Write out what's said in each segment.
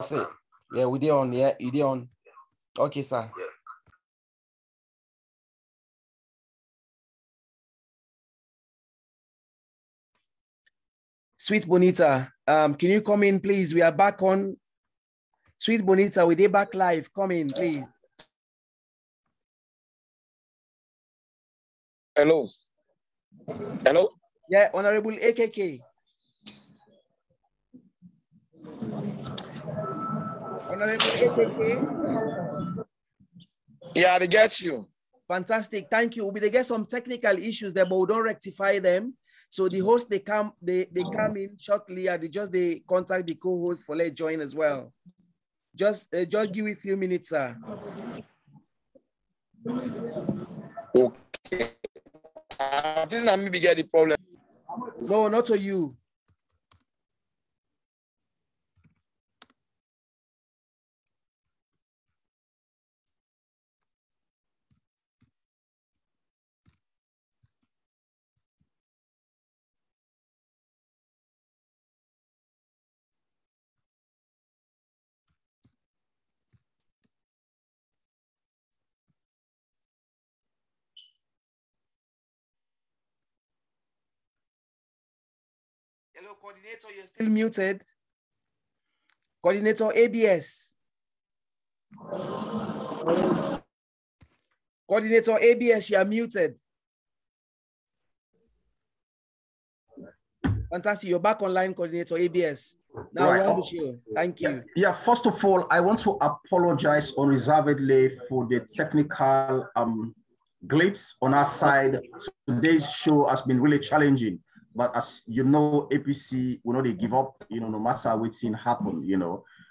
That's it. Yeah, we did on. Yeah, you did on. Okay, sir. Yeah. Sweet Bonita, can you come in, please? We are back on. Sweet Bonita, we did back live. Come in, please. Hello. Hello. Yeah, Honorable AKK. Honorable AKK. Yeah, I get you. Fantastic, thank you. They get some technical issues there, but we don't rectify them. So the host, they come in shortly, and they contact the co-host for let's join as well. Just give it a few minutes, sir. Okay. This is not me get the problem. No, not to you. Hello, coordinator, you're still muted. Coordinator ABS. Coordinator ABS, you are muted. Fantastic, you're back online, Coordinator ABS. Now, right. Run the show. Thank you. Yeah, first of all, I want to apologize unreservedly for the technical glitch on our side. So today's show has been really challenging. But as you know, APC, they give up, no matter what thing happen,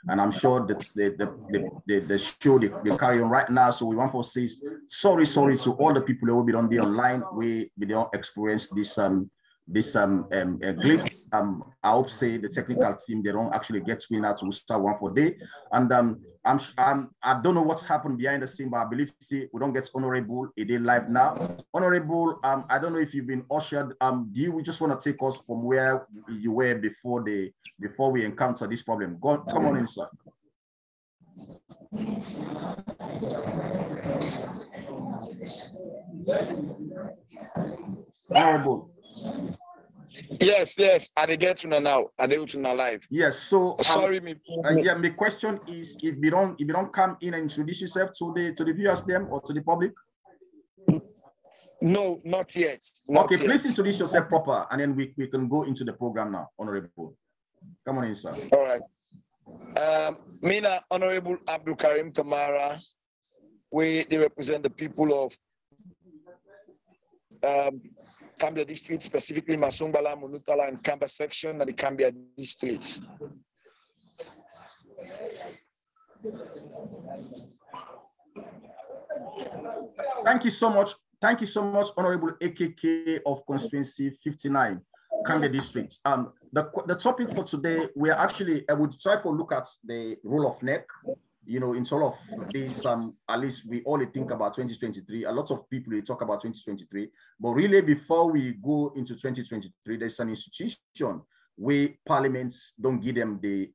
and I'm sure that the show they carry on right now. So we want to say sorry to all the people that will be on the online. We don't experience this glitch. I hope say the technical team, they don't actually get to out to start one for day. And I don't know what's happened behind the scene, but I believe we don't get Honorable a day live now. Honorable, I don't know if you've been ushered. Do you just want to take us from where you were before we encounter this problem? Come on in, sir. Honorable. Yes, I get to now. I get to now live. Yes, so sorry, me. Yeah, my question is if you don't come in and introduce yourself to the viewers them or to the public. No, not yet. Okay, please introduce yourself proper, and then we can go into the program now. Honorable, come on in, sir. All right. Mina Honorable Abdul Karim Kamara. They represent the people of Cambia district, specifically Masumbala, Munutala, and Kamba section of the Cambia district. Thank you so much. Thank you so much, Honorable AKK of Constituency 59, Cambia district. The topic for today, we are actually, I would try to look at the role of NEC. In sort of this, at least we only think about 2023. A lot of people talk about 2023, but really before we go into 2023, there's an institution where parliaments don't give them the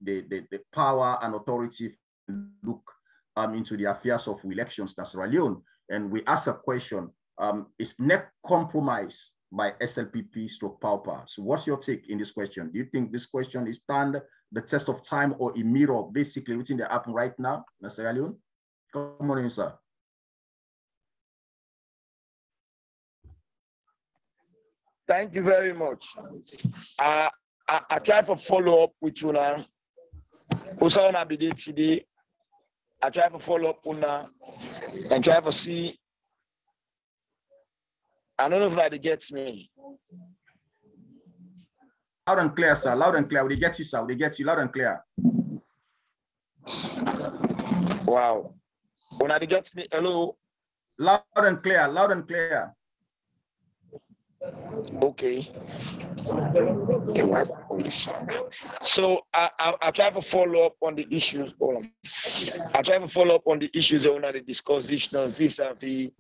power and authority to look into the affairs of elections in Sierra Leone. And we ask a question, is Nec Compromised by SLPP/PAUPA? So what's your take in this question? Do you think this question is stand the test of time or a mirror basically within the happen right now, Sierra Leone? Come on in, sir. Thank you very much. I try to follow up with you now. today. I try to follow up on and try to see. I don't know if that gets me. Loud and clear, sir. Loud and clear. They get you, sir. They get you loud and clear. Wow. When I get me, hello. Loud and clear. Loud and clear. Okay. So I try to follow up on the issues. I try to follow up on the issues on the discussion vis-a-vis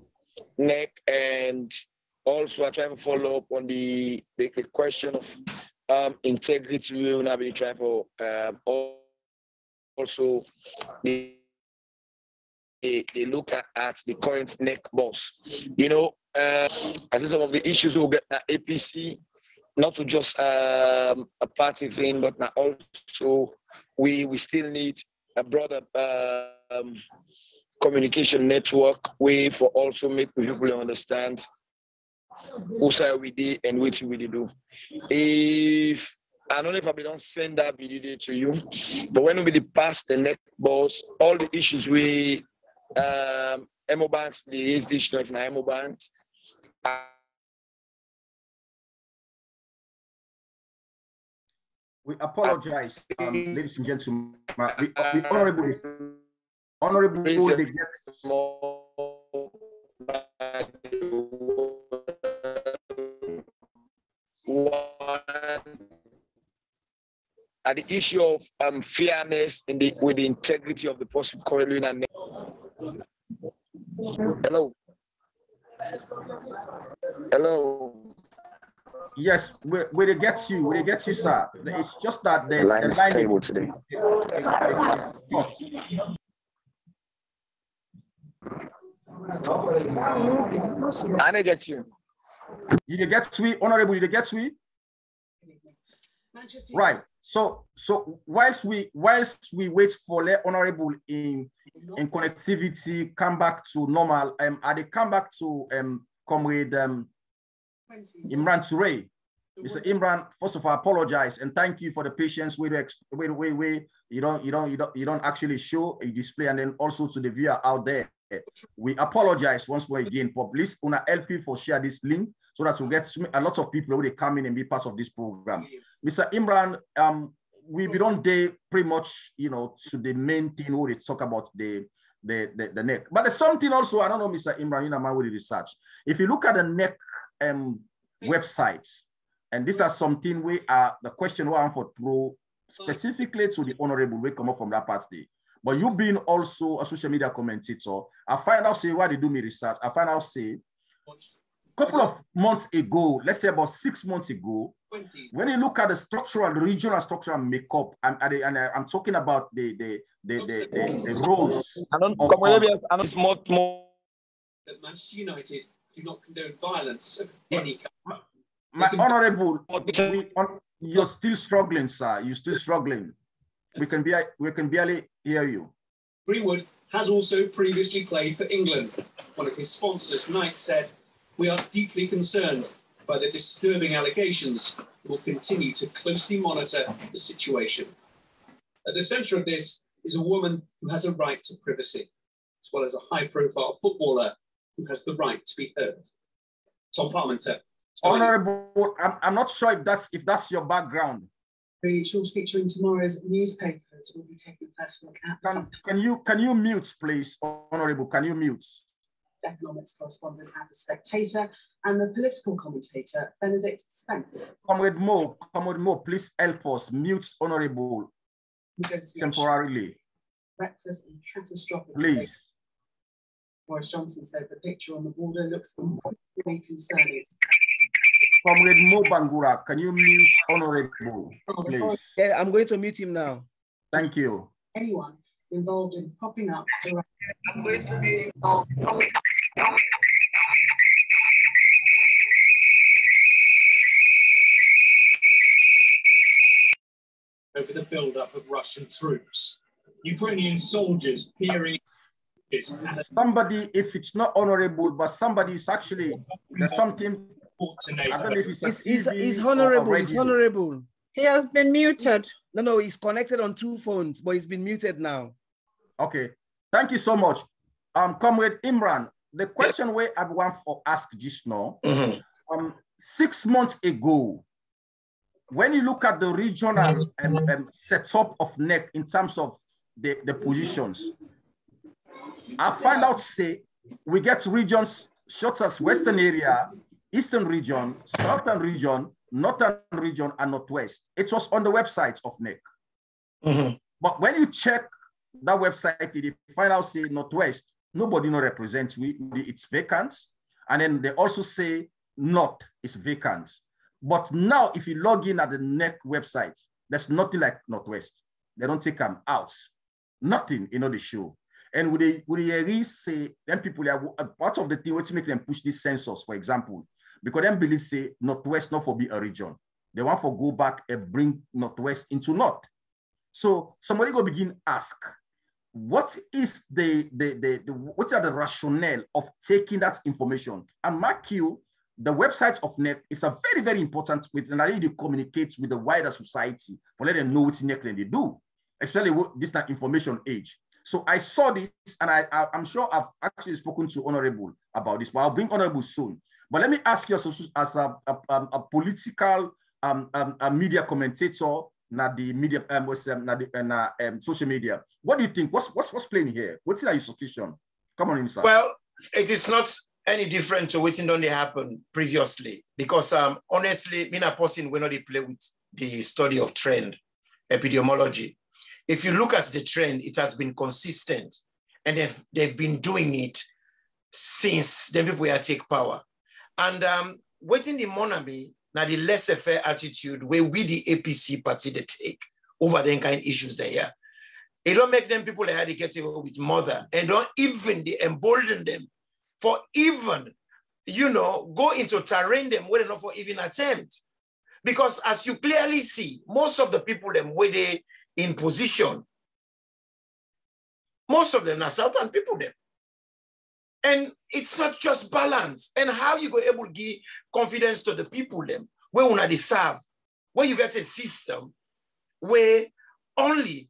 NEC, and also I try to follow up on the question of integrity. We will not be trying for also they look at the current Nec boss. You know, I think some of the issues we'll get at APC, not to just a party thing, but now also we still need a broader communication network way for also make people understand who say we did and what we do. If I don't know if I don't send that video to you, but when we pass the Nec boss, all the issues we Emo banks, the issue of Emo banks. We apologize, ladies and gentlemen. We honorable they get. At the issue of fairness in with the integrity of the person currently in. Hello. Hello. Yes, where they get you, sir. It's just that the line is stable today. I didn't get you. You get me, honorable. You get me. Right. So whilst we wait for the honorable in connectivity come back to normal, I they come back to comrade Imran Toure. Mr. Imran, first of all, apologize and thank you for the patience with you don't actually show a display, and then also to the viewer out there. We apologize once more again, but please una help you for share this link so that we get a lot of people who they come in and be part of this program. Mr. Imran, we don't day pretty much, to the main thing where they talk about the Nec. But there's something also, I don't know, Mr. Imran, you know, my with research. If you look at the Nec websites, and these are something we are the question one for through specifically to the honorable we come up from that party. But you being also a social media commentator, I find out say why they do me research. I find out say a couple of months ago, let's say about 6 months ago, when you look at the regional structural makeup, I'm talking about the roles. That Manchester United do not condone violence of any kind. My honorable, you're still struggling, sir. You're still struggling. We can barely hear you. Greenwood has also previously played for England. One of his sponsors, Nike, said, "We are deeply concerned by the disturbing allegations and will continue to closely monitor the situation." At the centre of this is a woman who has a right to privacy, as well as a high-profile footballer who has the right to be heard. Tom Parmenter. Honorable, I'm not sure if that's your background. She'll feature in tomorrow's newspapers. Will be taking personal account. Can you mute, please, Honorable? Can you mute? Economics correspondent at The Spectator and the political commentator Benedict Spence. Comrade Mo, please help us mute Honorable temporarily. Reckless and catastrophic. Please. Boris Johnson said the picture on the border looks really concerning. Comrade Mo Bangura, can you mute Honorable, please? Yeah, I'm going to mute him now. Thank you. Anyone involved in propping up the I'm going to be over the build-up of Russian troops. Ukrainian soldiers peering. Somebody, if it's not honorable, but somebody is actually, there's something, I don't know if it's honorable, it's honorable. He has been muted. No, he's connected on 2 phones, but he's been muted now. Okay, thank you so much. Comrade Imran, the question where I want to ask just now, 6 months ago, when you look at the regional setup of Nec in terms of the positions, I find out, say, we get regions such as Western area, Eastern region, Southern region, Northern region, and Northwest. It was on the website of Nec. But when you check that website, you find out, say, Northwest, nobody no represents, it's vacant. And then they also say North is vacant. But now, if you log in at the Nec website, there's nothing like Northwest. They don't take them out. Nothing, they show. And would they say, then people are part of the thing which make them push this census, for example, because them believe say Northwest not for be a region. They want to go back and bring Northwest into North. So somebody go begin ask, what is what are the rationale of taking that information? And mark you, the website of NEC is a very, very important with, and I really communicate with the wider society for let them know what NEC they do, especially this time information age. So I saw this, and I'm sure I've actually spoken to Honorable about this, but I'll bring Honorable soon. But let me ask you as a political media commentator, not the media, social media. What do you think? What's playing here? What's your suspicion? Come on inside. Well, it is not any different to what only happened previously, because honestly, me and a person will not play with the study of trend epidemiology. If you look at the trend, it has been consistent, and they've been doing it since the people here take power. And waiting the monarchy, now the laissez-faire attitude where we the APC party they take over the kind of issues they are. It don't make them people that get away with mother, and don't even embolden them for even, go into terrain them where enough for even attempt. Because as you clearly see, most of the people them where they in position, most of them are Southern people them. And it's not just balance. And how you go able to give confidence to the people them, where una they serve, where you get a system where only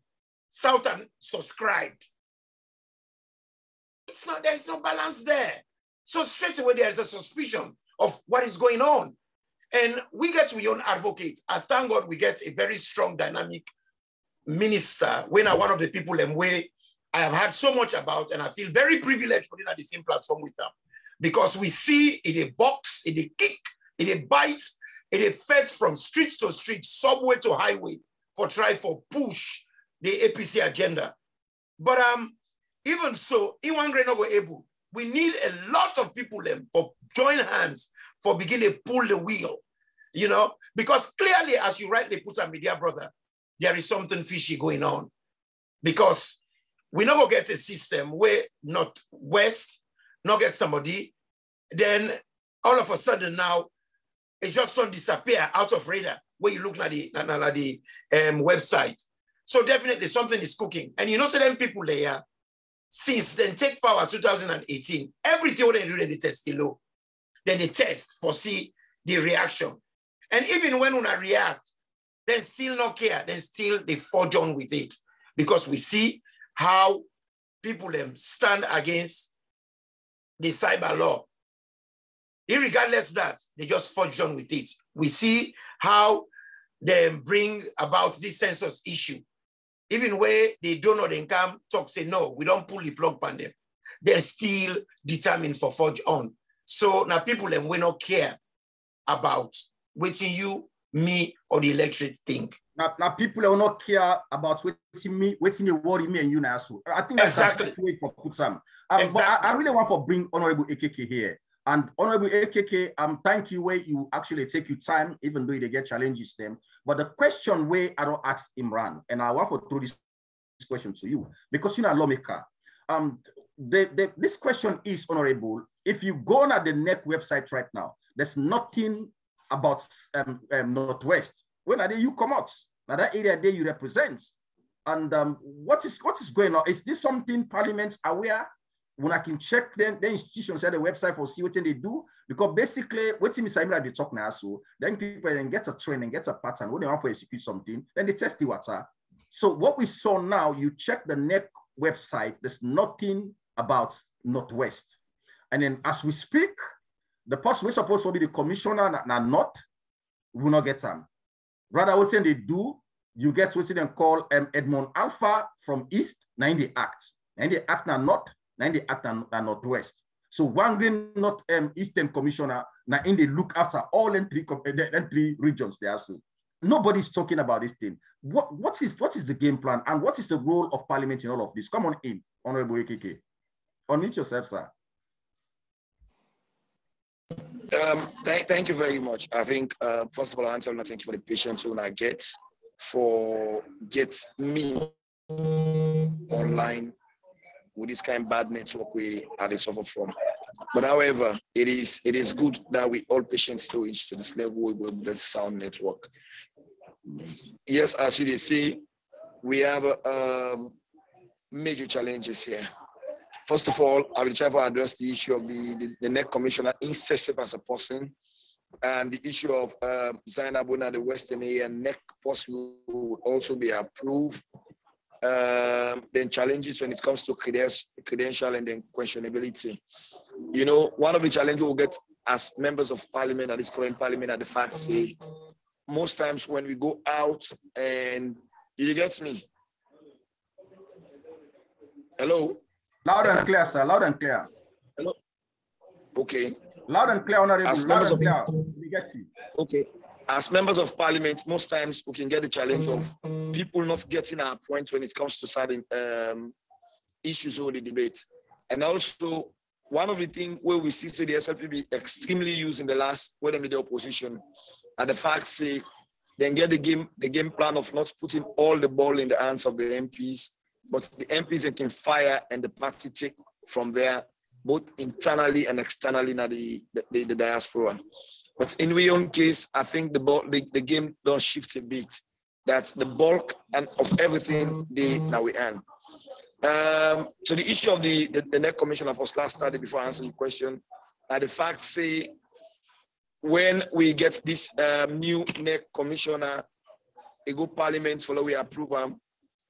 Southern subscribed. There's no balance there. So straight away there is a suspicion of what is going on. And we get to your own advocate. I thank God we get a very strong dynamic minister, when I'm one of the people and way I have heard so much about, and I feel very privileged putting at the same platform with them, because we see in a box, in a kick, in a bite, in a fed from street to street, subway to highway, for push the APC agenda. But even so, in one grain of able, we need a lot of people for join hands for beginning to pull the wheel, because clearly, as you rightly put on media, brother, there is something fishy going on, because we not go get a system where Northwest not get somebody, then all of a sudden now it just don't disappear out of radar where you look at the website. So definitely something is cooking. And so them people there, since then take power 2018, everything they do, they test low. Then they test for see the reaction. And even when we react, then still not care, then still they forge on with it. Because we see how people stand against the cyber law. Irregardless that, they just forge on with it. We see how they bring about this census issue. Even where they don't know the income, talk say, no, we don't pull the plug on them. They're still determined for forge on. So now people will not care about waiting you, me, or the electorate think. Now people will not care about waiting you worry me and you now. So I think that's exactly the way for put some. Exactly. But I really want to bring Honorable AKK here. And Honorable AKK, thank you where you actually take your time, even though they get challenges them. But the question where I don't ask Imran, and I want to throw this question to you, because you're a lawmaker. This question is, Honorable, if you go on the NEC website right now, there's nothing about Northwest. When are they you come out? Now that area there you represent. And what is going on? Is this something Parliament's aware? When I can check them, the institutions at the website for see what they do, because basically what team is they talk now, so then people then get a training, get a pattern. When they want to execute something, then they test the water. So what we saw now, you check the NEC website, there's nothing about Northwest. And then as we speak, the person we're supposed to be the commissioner not will not get them. Rather, what they do, you get what they call Edmond Alpha from East, 90 Act. 90 Act are not. 90 Act and Northwest. So one green North Eastern Commissioner now in the look after all them three regions there. So nobody's talking about this thing. What is the game plan and what is the role of Parliament in all of this? Come on in, Honorable AKK. Unmute yourself, sir. Thank you very much. I think first of all, I thank you for the patience I get me online with this kind of bad network we are suffer from. But however, it is good that we all patients still reach to this level with the sound network. Yes, as you see, we have major challenges here. First of all, I will try to address the issue of the Nec Commissioner incessive as a person, and the issue of Zainab Bona, the Western area, Nec possible would also be approved. Then challenges when it comes to credential and then questionability. You know, one of the challenges we'll get as members of parliament at this current parliament are the fact that most times when we go out and you get me. Hello? Loud and clear, sir. Loud and clear. Hello? Okay. Loud and clear, Honorable. As Loud and clear. We get you. Okay. As members of parliament, most times we can get the challenge of people not getting our point when it comes to certain issues or the debate. And also, one of the things where we see the SLP be extremely used in the last, when they the opposition, are the fact say, then get the game plan of not putting all the ball in the hands of the MPs, but the MPs they can fire and the party take from there, both internally and externally in the diaspora. But in my own case, I think the game don't shift a bit. That's the bulk and of everything now we earn. So the issue of the Nec Commissioner for last study before I answer your question, the fact say when we get this new Nec Commissioner, a good parliament follow we approve them.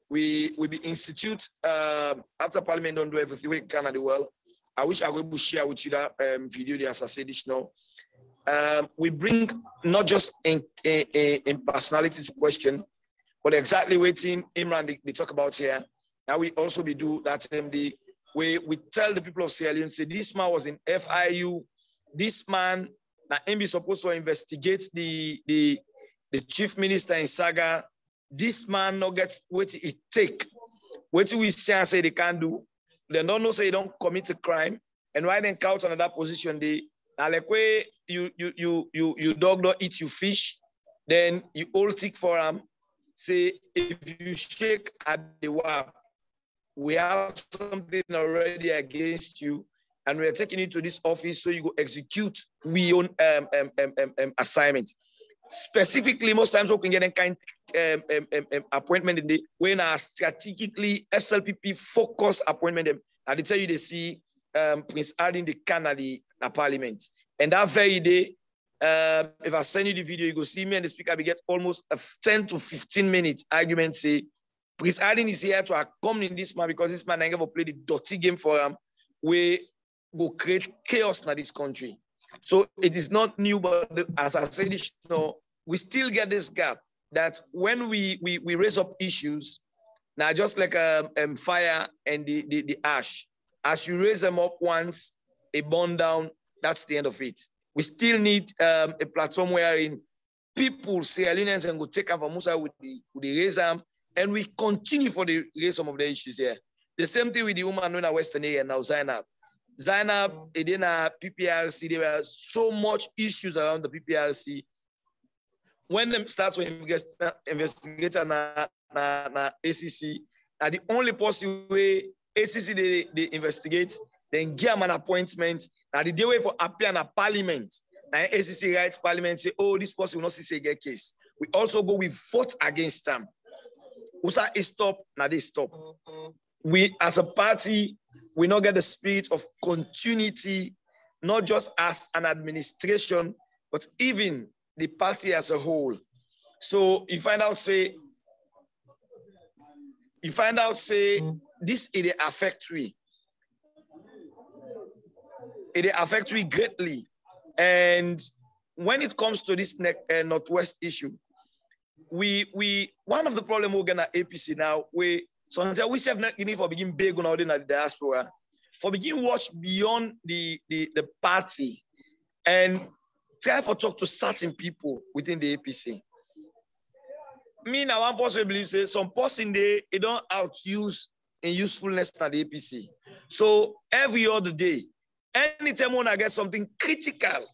We be institute after parliament don't do everything we can at the world. I wish I would share with you that video as I said this now. We bring not just in personality to question, but exactly waiting Imran they talk about here. Now we also be do that the way we tell the people of Sierra Leone, say this man was in FIU, this man that MB supposed to investigate the chief minister in Saga. This man not get what it take. What we say and say they can't do. They don't know say they don't commit a crime. And why then count another position they like way you dog don't eat you fish, then you all tick for them. Say if you shake at the WAP, we have something already against you, and we are taking you to this office so you go execute we own assignment. Specifically, most times we can get a kind appointment in the when our strategically SLPP focus appointment. And they tell you they see Prince Adi in the Canada parliament. And that very day, if I send you the video, you go see me and the speaker, we get almost a 10 to 15 minutes argument say, Prince Adi is here to accompany this man because this man ain't ever played the dirty game for him. We go create chaos in this country. So it is not new, but as I said, we still get this gap that when we raise up issues, now just like fire and the ash, as you raise them up once, a burn down, that's the end of it. We still need a platform wherein people, Sierra Leoneans, and go take them from Musa with the raise them, and we continue for the raise some of the issues here. The same thing with the woman in the Western area now, Zainab. Zainab, in PPRC, there were so much issues around the PPRC. When them start to investigate na ACC, the only possible way ACC they investigate, then give them an appointment. Now the day way for appear in a parliament, and ACC writes parliament say, oh, this person will not see get case. We also go, we vote against them. USA is stop, now they stop. We as a party, we not get the spirit of continuity, not just as an administration, but even the party as a whole. So you find out say this is affect we. It affects we greatly. And when it comes to this Northwest issue, we one of the problems we're gonna APC now, we have not need for begin big on the diaspora, for begin watch beyond the party and try for talk to certain people within the APC. Me now one person believe say some person they don't outuse in usefulness at the APC. So every other day, anytime when I get something critical,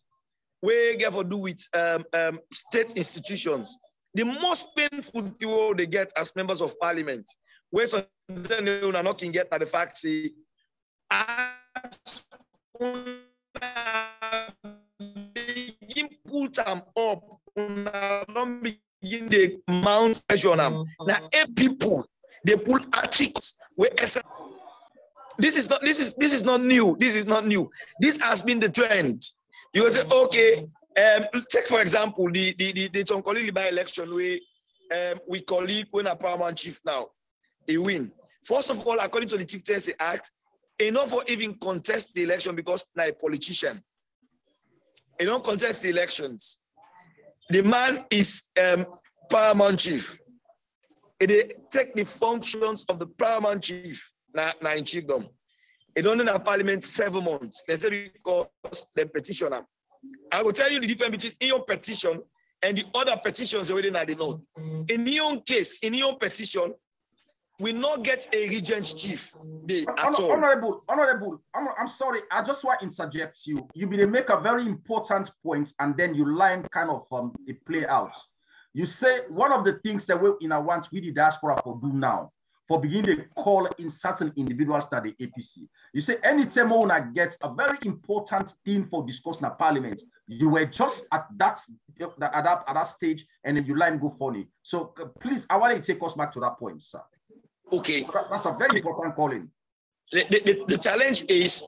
we get to do with state institutions, the most painful thing they get as members of parliament, where some are not can get at the fact say as begin put them up, don't begin the mount pressure on them. Now, if people they pull articles where this is not new. This is not new. This has been the trend. You will say, okay, take for example the Tonkolili by election where we colleague when a paramount chief now he win. First of all, according to the Chieftaincy Act, enough for even contest the election because now a politician. He don't contest the elections. The man is paramount chief. They take the functions of the paramount chief now in chiefdom. It don't have parliament 7 months. They say because the petitioner. I will tell you the difference between your petition and the other petitions already in the north. In your case, in your petition, we not get a regent chief at all. Honorable, I'm sorry. I just want to interject you. You make a very important point, and then you line kind of the play out. You say one of the things that we want we the diaspora for do now, for beginning to call in certain individuals that the APC. You say anytime one gets a very important thing for discussion at parliament, you were just at that stage, and then you line go funny. So please, I want you to take us back to that point, sir. Okay. That's a very important calling. The challenge is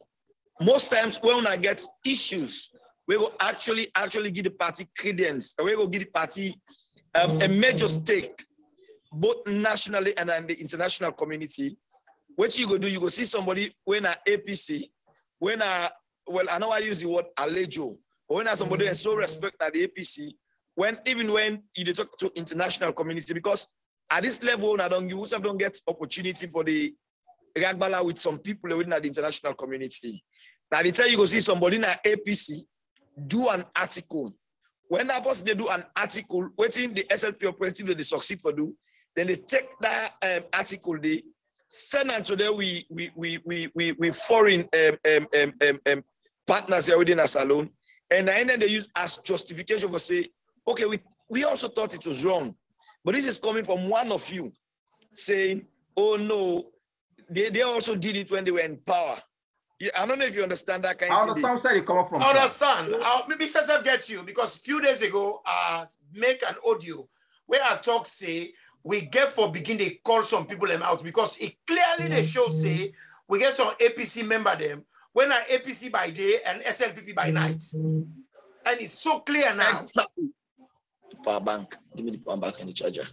most times when I get issues, we will actually give the party credence. We will give the party a major stake, both nationally and in the international community. What you go do, you go see somebody when a APC, I know I use the word allejo, but when somebody has so respect at the APC, even when you talk to international community, because at this level, you don't get opportunity for the Ragbala with some people within the international community. Now, they tell you go see somebody in the APC do an article. When that person they do an article, waiting the SLP operative they succeed for do, then they take that article, they send it to them we foreign partners here within us alone, and then they use as justification for say, okay, we also thought it was wrong. But this is coming from one of you saying, oh no, they also did it when they were in power. I don't know if you understand that kind of thing. I understand where you come from. I understand. Maybe Cesar gets you because a few days ago, make an audio where I talk say, we get for begin to call some people them out because it clearly they show say, we get some APC member them when are APC by day and SLPP by night. And it's so clear now. Exactly. Power bank. Give me the power bank and the charger.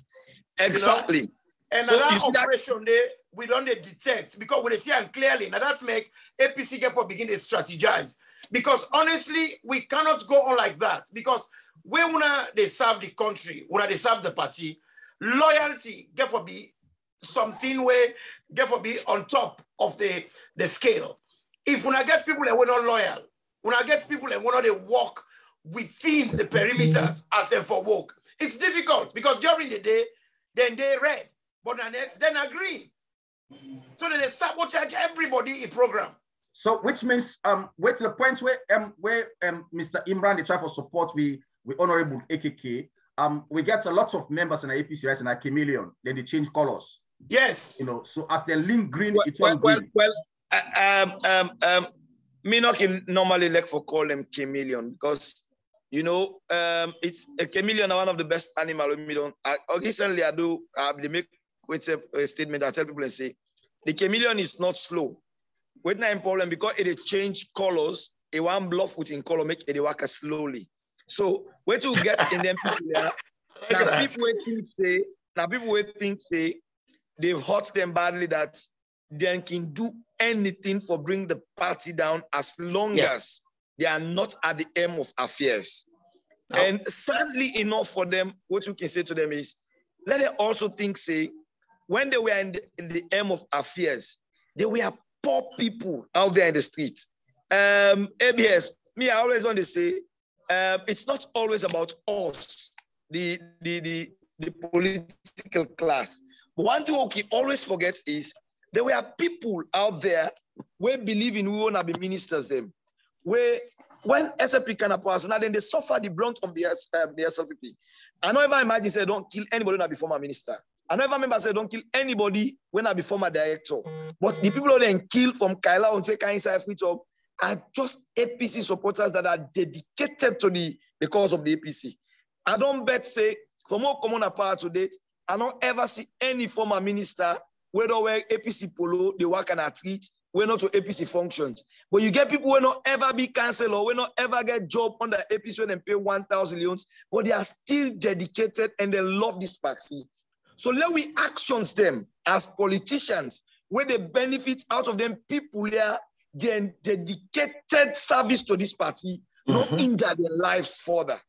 Exactly. You know? And so that operation there, we don't detect because when they see and clearly, now that make APC get for begin to strategize. Because honestly, we cannot go on like that. Because when they serve the country, when they serve the party, loyalty get for be something where get for be on top of the scale. If when I get people that were not loyal, when I get people that want to walk within the perimeters as them for work, it's difficult because during the day, then they red, but the next then agree. So then they sabotage everybody in program. So which means wait to the point where Mr. Imran they try for support we Honorable AKK. We get a lot of members in the APC right in a chameleon, then they change colors. Yes. You know, so as they link green, it's green. Me not can normally like for call them chameleon because you know it's a chameleon are one of the best animal we don't occasionally I do they make with a statement I tell people and say the chameleon is not slow. With no problem because it change colors, it one bluff within color make it work slowly. So what you get in them people there, people will think say they've hurt them badly that they can do anything for bring the party down as long as they are not at the aim of affairs. No. And sadly enough for them, what you can say to them is, let them also think, say, when they were in the aim of affairs, they were poor people out there in the street. ABS, me, I always want to say, it's not always about us, the political class. But one thing we can always forget is there were people out there who believe in we want to be ministers them. Where when SLP can pass, now then they suffer the brunt of the SLPP. I don't ever imagine say don't kill anybody that be former minister. I never remember say don't kill anybody when I be former director. But the people who then kill from Kaila and say inside free talk are just APC supporters that are dedicated to the cause of the APC. I don't bet say from all common apart to date, I don't ever see any former minister whether wear APC polo, they work and treat, we not to APC functions. But you get people who will not ever be cancelled or will not ever get job under APC when they pay 1,000 leons, but they are still dedicated and they love this party. So let we actions them as politicians where they benefit out of them people there, dedicated service to this party, not hinder their lives further.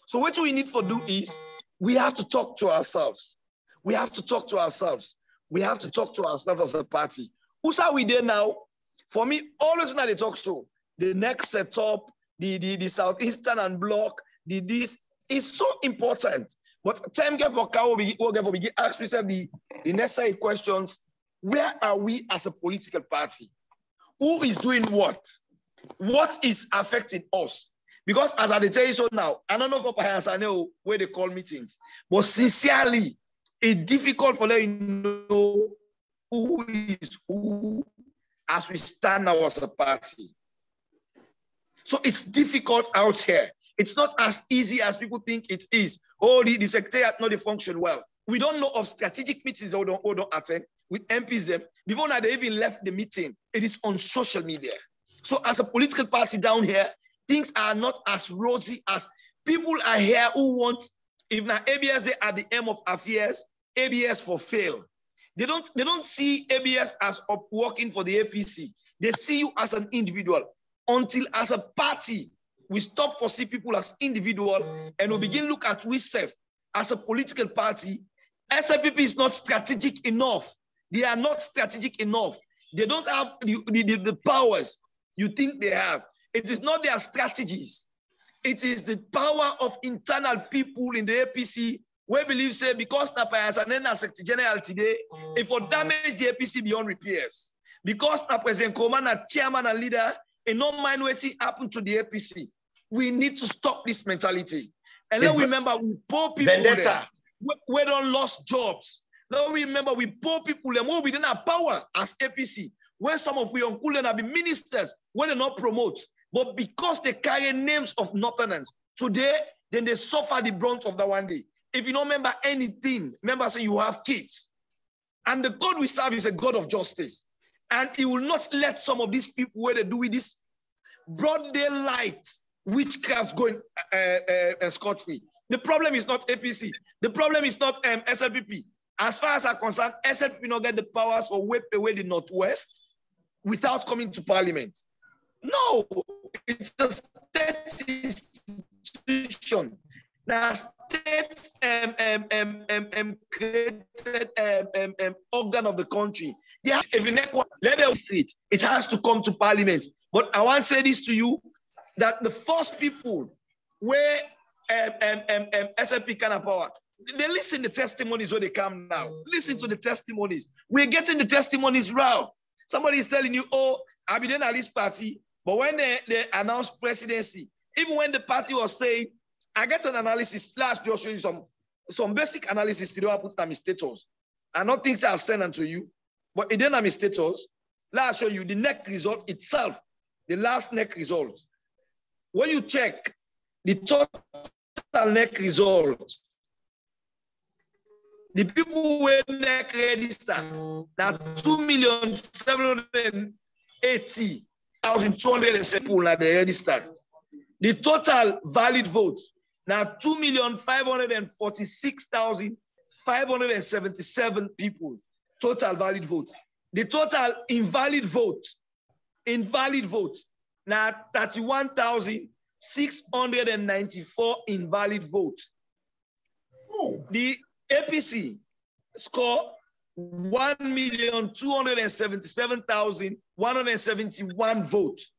So what we need to do is we have to talk to ourselves. We have to talk to ourselves. We have to talk to ourselves as a party. Who's are we there now? For me, always when they talk to the next setup, the Southeastern and block, this is so important. But time get for Kao, we ask yourself the necessary questions. Where are we as a political party? Who is doing what? What is affecting us? Because as I tell you so now, I don't know if I know where they call meetings, but sincerely, it's difficult for them to know who is who as we stand now as a party. So it's difficult out here. It's not as easy as people think it is. Oh, the secretariat not function well. We don't know of strategic meetings or don't attend with MPs them. Before now, they even left the meeting. It is on social media. So as a political party down here, things are not as rosy as people are here who want, if now ABS they are the aim of affairs, ABS for fail. They don't see ABS as working for the APC. They see you as an individual. Until as a party, we stop for see people as individual and we begin look at ourselves as a political party. SLPP is not strategic enough. They are not strategic enough. They don't have the powers you think they have. It is not their strategies. It is the power of internal people in the APC we believe say because Napa as an Secretary General today, if for damage the APC beyond repairs, because Napa President Komana, chairman and leader, and no mind what happened to the APC, we need to stop this mentality. And then remember, we poor people there, we don't lost jobs. Now remember, we poor people there, we didn't have power as APC, where some of we uncle have been ministers, where they not promote, but because they carry names of Northerners, today, then they suffer the brunt of that one day. If you don't remember anything, remember say you have kids. And the God we serve is a God of justice. And he will not let some of these people where they do with this broad daylight witchcraft going scot-free. The problem is not APC. The problem is not SLPP. As far as I'm concerned, SLPP not get the powers for whip away the Northwest without coming to Parliament. No, it's a state institution. Now, state created organ of the country. Yeah, if you let them street, it has to come to Parliament. But I want to say this to you, that the first people where SLP can have power, they listen to the testimonies where they come now. Listen to the testimonies. We're getting the testimonies raw. Somebody is telling you, oh, I've been in at this party, but when they announced presidency, even when the party was saying, I get an analysis, last just show you some basic analysis today I put on my status. I don't think I'll send them to you, but it didn't have my status. Let's show you the NEC result itself, the last NEC result. When you check the total NEC result, the people who were NEC registered, now 2,780,207 people that they registered. The total valid votes, now 2,546,577 people, total valid votes. The total invalid votes, now 31,694 invalid votes. Oh. The APC score 1,277,171 votes.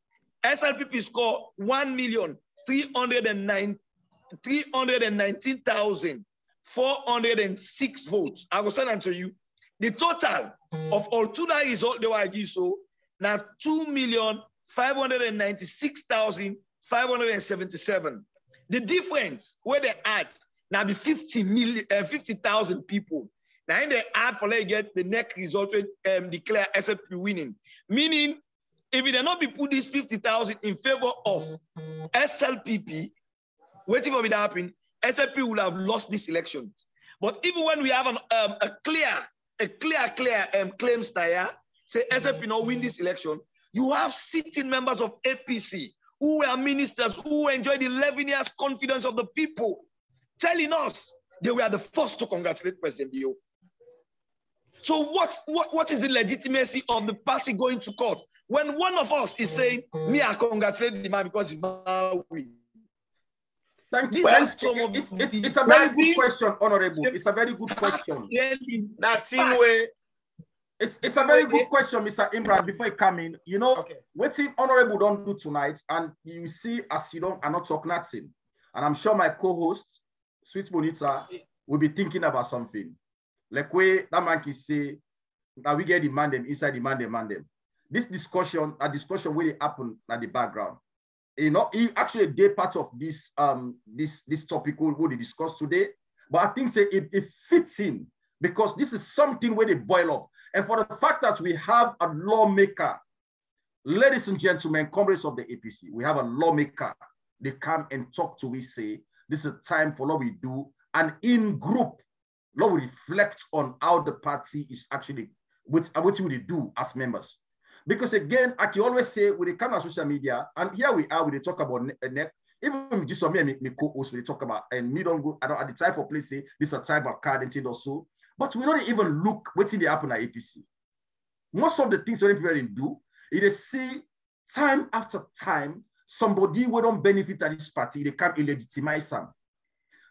SLPP score 1,319,406 votes. I will send them to you. The total of all two results they will give so now 2,596,577. The difference where they add now be 50,000 people. Now in the ad for let get the next result declare SLP winning. Meaning, if it had not be put this 50,000 in favor of SLPP, waiting for it to happen, SLP would have lost this election. But even when we have a clear claims there, say SLP not win this election, you have sitting members of APC who were ministers who enjoyed 11 years confidence of the people, telling us they were the first to congratulate President Bio. So what is the legitimacy of the party going to court when one of us is saying, me, I congratulate the man because he's my win? Thank you. It's a very good question, Honorable. It's a very good question. It's a very good question, Mr. Imran. Before you come in, you know, what thing Honorable don't do tonight, and you see, as you don't, are not talking nothing. And I'm sure my co-host, Sweet Bonita, will be thinking about something. Like where that man can say that we get demand them inside demand them. This discussion, a discussion will happen at the background. You know, actually they part of this this topic what we discussed today. But I think say it fits in because this is something where they boil up. And for the fact that we have a lawmaker, ladies and gentlemen, comrades of the APC, we have a lawmaker. They come and talk to we say, this is a time for what we do. And in group, Lord, we reflect on how the party is actually, what we do as members. Because again, I can always say, when they come on social media, and here we are, when they talk about Nec, even just me and my co-host, when they talk about, and me don't go, I don't at the time for place say, this is a tribal card and thing or so, but we don't even look what's in the happen at APC. Most of the things when people do, they see time after time, somebody who don't benefit at this party, they come illegitimize them.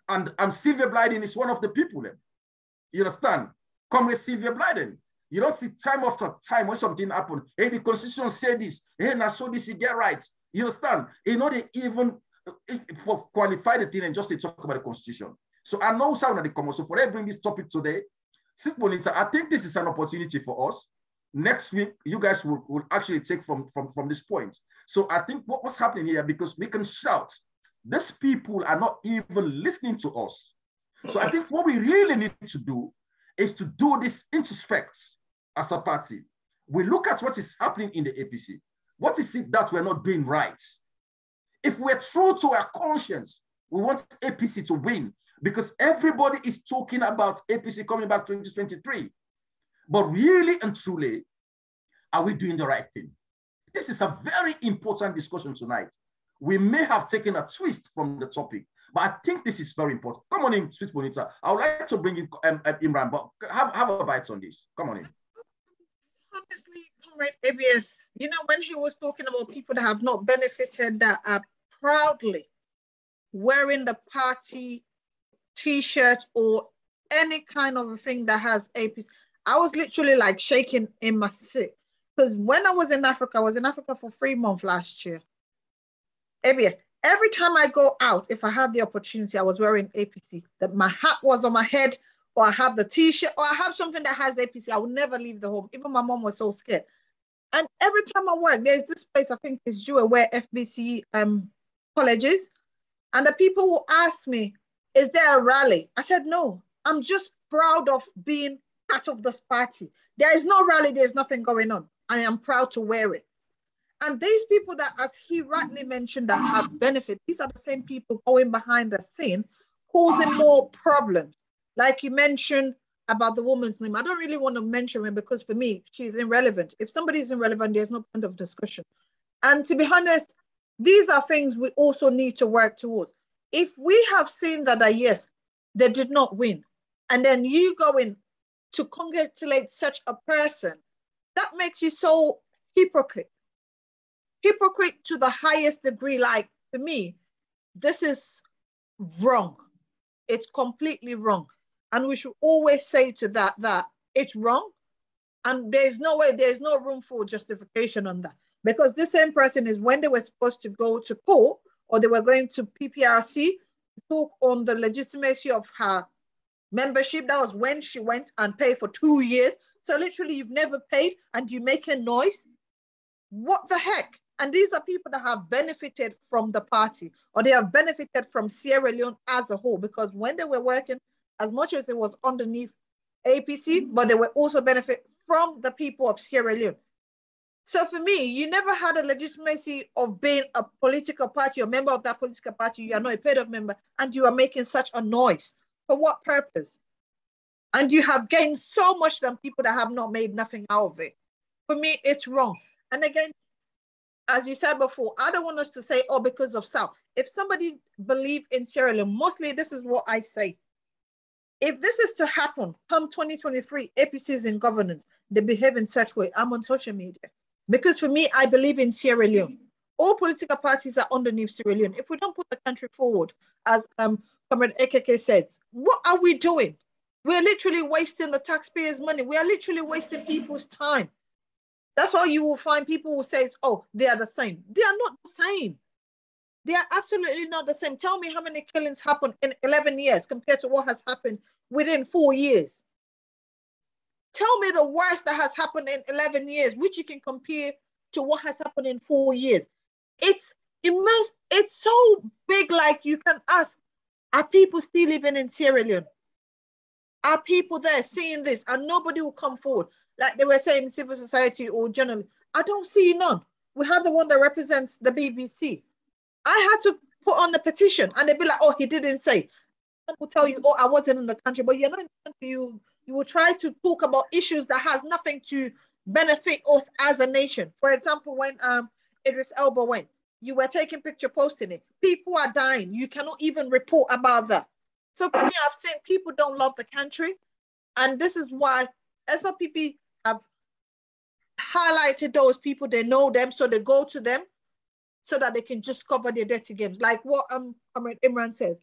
And Sylvia Blyden is one of the people. You understand? Comrade Sylvia Blyden. You don't see time after time when something happens. Hey, the constitution said this. Hey, now so this you get right. You understand? You know, they even for qualify the thing and just to talk about the constitution. So I know some of the comments. So for I bring this topic today, Bonita, I think this is an opportunity for us. Next week, you guys will actually take from this point. So I think what's happening here, because we can shout, these people are not even listening to us. So I think what we really need to do is to do this introspect as a party. We look at what is happening in the APC. What is it that we're not doing right? If we're true to our conscience, we want APC to win because everybody is talking about APC coming back 2023. But really and truly, are we doing the right thing? This is a very important discussion tonight. We may have taken a twist from the topic, but I think this is very important. Come on in, Sweet Bonita. I would like to bring in Imran, but have a bite on this. Come on in. Honestly, Comrade ABS, you know, when he was talking about people that have not benefited, that are proudly wearing the party T-shirt or any kind of a thing that has APC, I was literally like shaking in my seat. Because when I was in Africa for 3 months last year. ABS, every time I go out, if I have the opportunity, I was wearing APC, that my hat was on my head, or I have the T-shirt, or I have something that has APC. I would never leave the home. Even my mom was so scared. And every time I work, there's this place, I think is Jewel, where FBC colleges, and the people will ask me, is there a rally? I said, no, I'm just proud of being part of this party. There is no rally, there's nothing going on. I am proud to wear it. And these people that, as he rightly mentioned, that have benefit, these are the same people going behind the scene, causing more problems. Like you mentioned about the woman's name. I don't really want to mention her because for me, she's irrelevant. If somebody is irrelevant, there's no point of discussion. And to be honest, these are things we also need to work towards. If we have seen that, yes, they did not win, and then you go in to congratulate such a person, that makes you so hypocrite. Hypocrite to the highest degree. Like, for me, this is wrong. It's completely wrong. And we should always say to that it's wrong. And there's no way, there's no room for justification on that. Because this same person is when they were supposed to go to court, or they were going to PPRC to talk on the legitimacy of her membership. That was when she went and paid for 2 years. So literally you've never paid and you make a noise. What the heck? And these are people that have benefited from the party, or they have benefited from Sierra Leone as a whole, because when they were working, as much as it was underneath APC, but they will also benefit from the people of Sierra Leone. So for me, you never had a legitimacy of being a political party or member of that political party. You are not a paid-off member, and you are making such a noise. For what purpose? And you have gained so much than people that have not made nothing out of it. For me, it's wrong. And again, as you said before, I don't want us to say, oh, because of South. If somebody believes in Sierra Leone, mostly this is what I say. If this is to happen, come 2023, APC is in governance, they behave in such way. I'm on social media. Because for me, I believe in Sierra Leone. All political parties are underneath Sierra Leone. If we don't put the country forward, as Comrade AKK says, what are we doing? We're literally wasting the taxpayers' money. We are literally wasting people's time. That's why you will find people who say, oh, they are the same. They are not the same. They are absolutely not the same. Tell me how many killings happened in 11 years compared to what has happened within 4 years. Tell me the worst that has happened in 11 years, which you can compare to what has happened in 4 years. It's immense. It's so big, like you can ask, are people still living in Sierra Leone? Are people there seeing this? And nobody will come forward. Like they were saying, civil society or journalists. I don't see none. We have the one that represents the BBC. I had to put on the petition and they'd be like, oh, he didn't say. Someone will tell you, oh, I wasn't in the country, but you're not in the country. You will try to talk about issues that has nothing to benefit us as a nation. For example, when Idris Elba went, you were taking picture posting it. People are dying. You cannot even report about that. So for me, I've seen people don't love the country. And this is why SLPP have highlighted those people. They know them, so they go to them so that they can just cover their dirty games. Like what Comrade Imran says.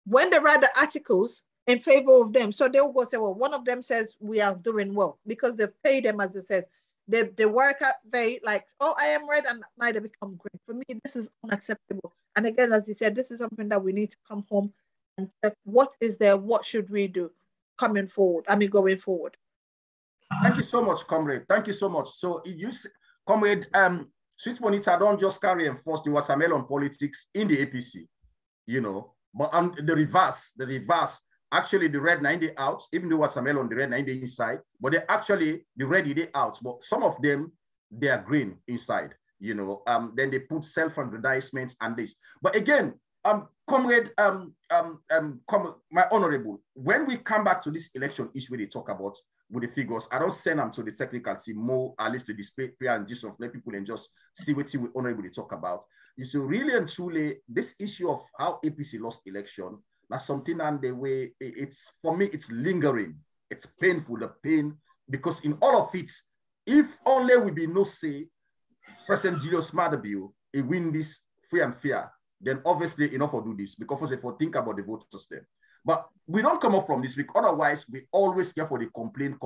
When they write the articles in favor of them, so they'll go say, well, one of them says we are doing well because they've paid them, as it says. They work out, they like, oh, I am red, and now they become green. For me, this is unacceptable. And again, as he said, this is something that we need to come home and check what is there, what should we do going forward. Thank you so much, comrade. Thank you so much. So you, comrade, Sweet Bonita don't just carry enforce the watermelon politics in the APC, you know, but on the reverse, actually the red 90 out, even the watermelon, the red 90 inside, but they actually, the red they out, but some of them, they are green inside, you know, then they put self-aggrandizement and this. But again, comrade, my honorable, when we come back to this election issue they talk about with the figures, I don't send them to the technical team more, at least to display and just let people and just see what we honorable they talk about. You see, really and truly, this issue of how APC lost election, that's something and the way it's, for me, it's lingering. It's painful, the pain, because in all of it, if only we be no say, President Julius Maada Bio, he win this free and fair, then obviously enough will do this, because if we think about the voters there. But we don't come up from this week. Otherwise, we always care for the complain,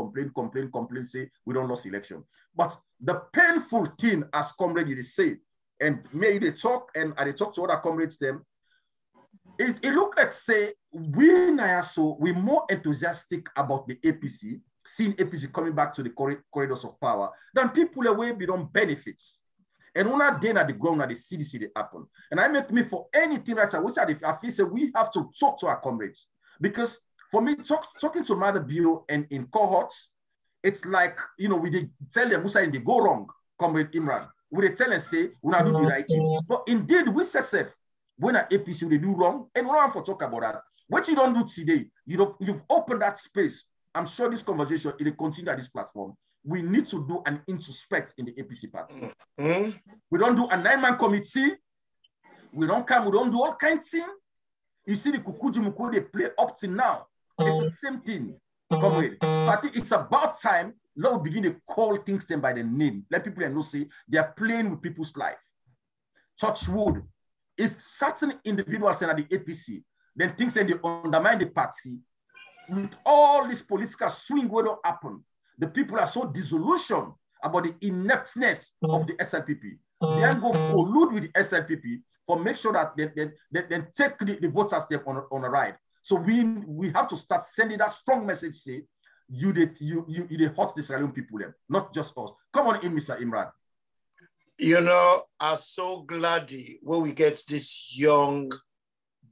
say we don't lose election. But the painful thing, as comrade you say, and maybe they talk, and I talk to other comrades them, it look like say we more enthusiastic about the APC, seeing APC coming back to the corridors of power, than people away beyond benefits. And when I then at the ground at the CDC they happen. And I make me for anything right now, which I feel say we have to talk to our comrades. Because for me, talking to Maada Bio and in cohorts, it's like, you know, we they tell them Musa they go wrong, Comrade Imran. We they tell and say, we not do the right thing. But indeed, we say safe when at APC they do wrong, and we don't have to talk about that. What you don't do today, you've opened that space. I'm sure this conversation, it will continue at this platform. We need to do an introspect in the APC party. We don't do a 9-man committee. We don't do all kinds of things. You see the Kukuji Muko, they play up to now. It's the same thing. But it's about time, let we begin to call things them by the name. Let people know say they are playing with people's life. Touch wood. If certain individuals are at the APC, then things they undermine the party. With all this political swing what will happen, the people are so disillusioned about the ineptness of the SLPP. They are going to collude with the SLPP for make sure that they take the voters step on a ride. So we have to start sending that strong message, say, you hurt the Sierra Leone people, not just us. Come on in, Mr. Imran. You know, I'm so glad when we get this young,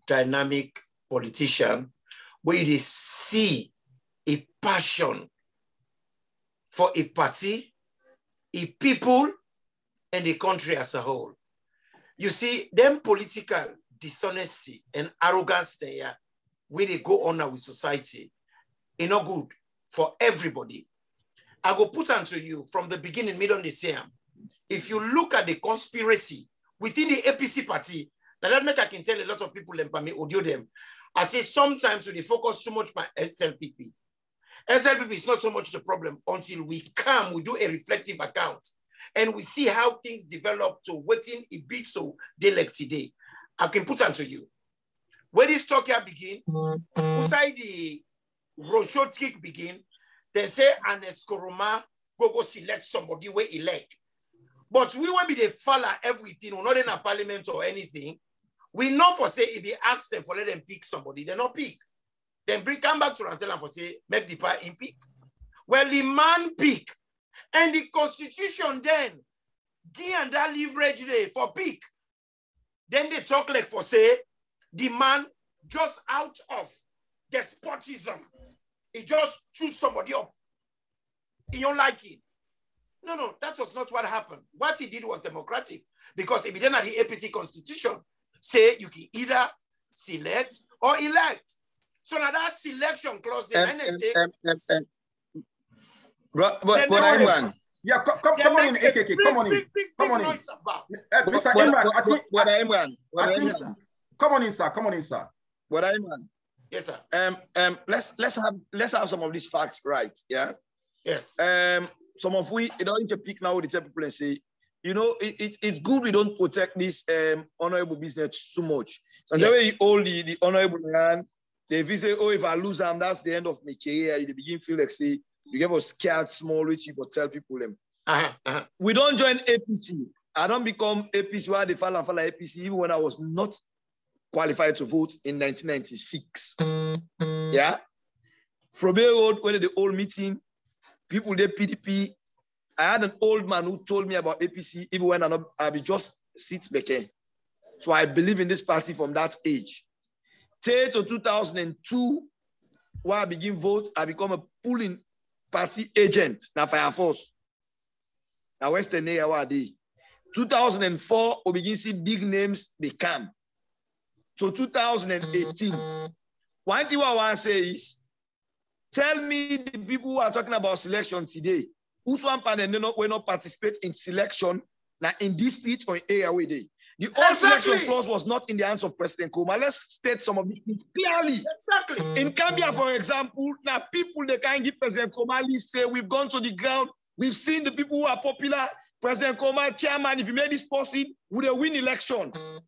dynamic politician, where you see a passion for a party, a people, and the country as a whole. You see, them political dishonesty and arrogance there, where they go on now with society, is not good for everybody. I go put onto you from the beginning, mid on the same. If you look at the conspiracy within the APC party, now that make I can tell a lot of people and me audio them. I say sometimes they focus too much on SLPP. SLPP is not so much the problem until we do a reflective account and we see how things develop to waiting it be so they like today. I can put onto you. When this talk here begin, inside the roadshow trick begin, they say an Escoroma go select somebody where elect. But we won't be the follow everything, we're not in a parliament or anything. We know for say if they ask them for let them pick somebody, they not pick. Then come back to and tell them for say, make the party in pick. Well, the man pick. And the constitution then give and that leverage there for pick. Then they talk like for say, the man just out of despotism. He just choose somebody off. He don't like it. No, that was not what happened. What he did was democratic. Because if he didn't have the APC constitution, say you can either select or elect. So now that selection clause, but Imran. Yeah, come on in, AKK. Come on in. Come on in. Mr. Imran, come on in, sir. Come on in, sir. What Imran? Yes, sir. Let's have some of these facts right. Yeah. Yes. Some of we don't need to pick now. The tell people and say, you know, it's good we don't protect this honorable business too much. So the way you hold the honorable man, they say, oh, if I lose them, that's the end of my career. You begin feel like say you get a scared small rich people tell people them. We don't join APC. I don't become APC while they follow APC even when I was not qualified to vote in 1996. Yeah. From Bay Road, when the old meeting, people did PDP. I had an old man who told me about APC even when I be just sit back. So I believe in this party from that age. Till to 2002, when I begin vote, I become a polling party agent. Now Fire Force. Now Western area what they. 2004, we begin see big names they come. So 2018. One thing I want to say is, tell me the people who are talking about selection today, who's one panel will not participate in selection now in this state or area where they. The old selection clause was not in the hands of President Nkrumah. Let's state some of these things clearly. Exactly. In Gambia, for example, now people they can't give President Nkrumah list say we've gone to the ground, we've seen the people who are popular. President Nkrumah, chairman, if you made this possible, would they win elections?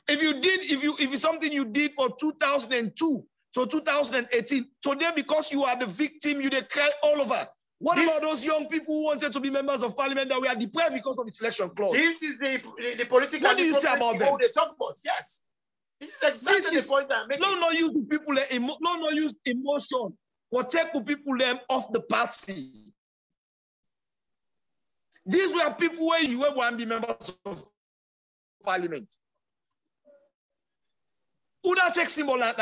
If you did, if it's something you did for 2002 to 2018, today because you are the victim, you they cry all over. What about those young people who wanted to be members of parliament that we are deprived because of the selection clause? This is the political. What do you say about them? They talk about, yes. This is exactly the point I'm making. No use people, no use emotion. For take people them off the party. These were people where you want to be members of parliament. Who that take symbol na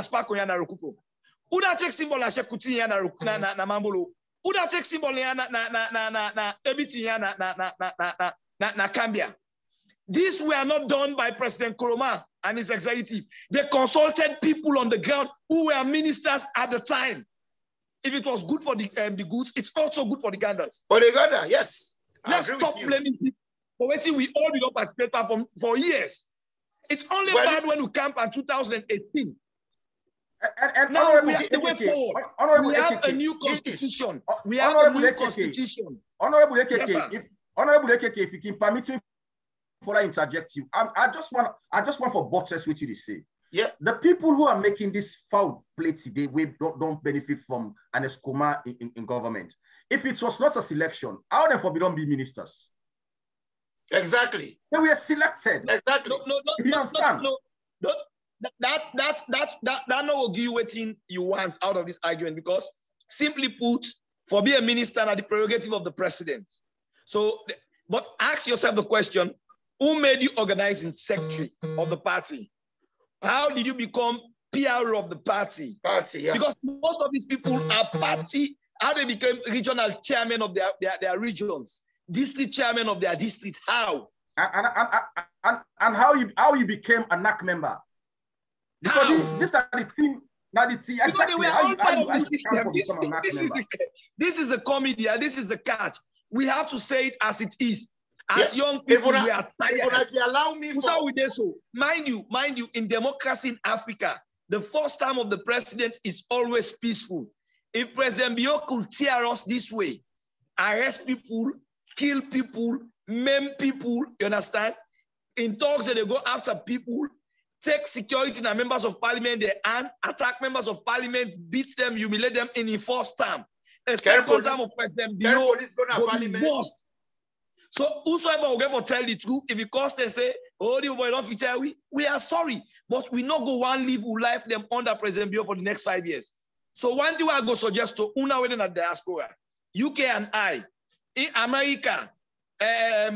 Spako ya na Rokupo? Who that take symbol na Shekuti ya na Mambolo? Who that take symbol na Ebiti ya na Cambia? These were not done by President Nkrumah and his executive. They consulted people on the ground who were ministers at the time. If it was good for the goods, it's also good for the ganders. For the gander, yes. Let's stop blaming people for waiting. We all did not participate for years. It's only bad when we camp in 2018. And now we have the way forward. We have a new constitution. We have a new constitution. Honorable AKK, if you can permit me for I interject you, I just want for buttress with you to say. Yeah. The people who are making this foul play today, we don't benefit from an escoma in government. If it was not a selection, how therefore we don't be ministers? Exactly. They were selected. Exactly. That no will give you what you want out of this argument, because simply put, for being a minister are the prerogative of the president. So, but ask yourself the question, who made you organizing secretary of the party? How did you become PR of the party. Yeah. Because most of these people are party, how they became regional chairman of their regions, district chairman of their district. How? And how you became a NAC member? Because this is the thing. Now exactly this is a comedy, and this is a catch. We have to say it as it is. As young people, we are tired. Allow me mind you, in democracy in Africa, the first term of the president is always peaceful. If President Bio could tear us this way, arrest people, kill people, maim people, you understand? In talks that they go after people, take security and members of parliament, they attack members of parliament, beat them, humiliate them in the first term. A second term of President Bio will be worse. So whosoever will ever tell the truth, if it costs they say, oh, the boy don't tell we are sorry, but we not go one live who life them under President Bio for the next 5 years. So one thing I go suggest to Una within the diaspora, UK and I, in America,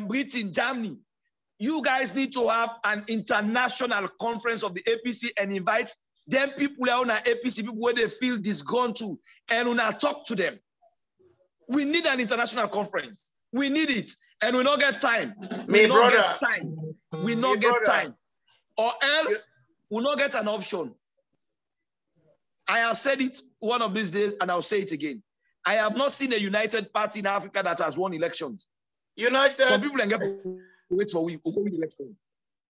Britain, Germany, you guys need to have an international conference of the APC and invite them people on our APC, people where they feel disgruntled, and Una talk to them. We need an international conference. We need it, and we not get time. We not get time. We not get time, or else we not get an option. I have said it one of these days, and I'll say it again. I have not seen a united party in Africa that has won elections. United. Some people can wait for we will win election.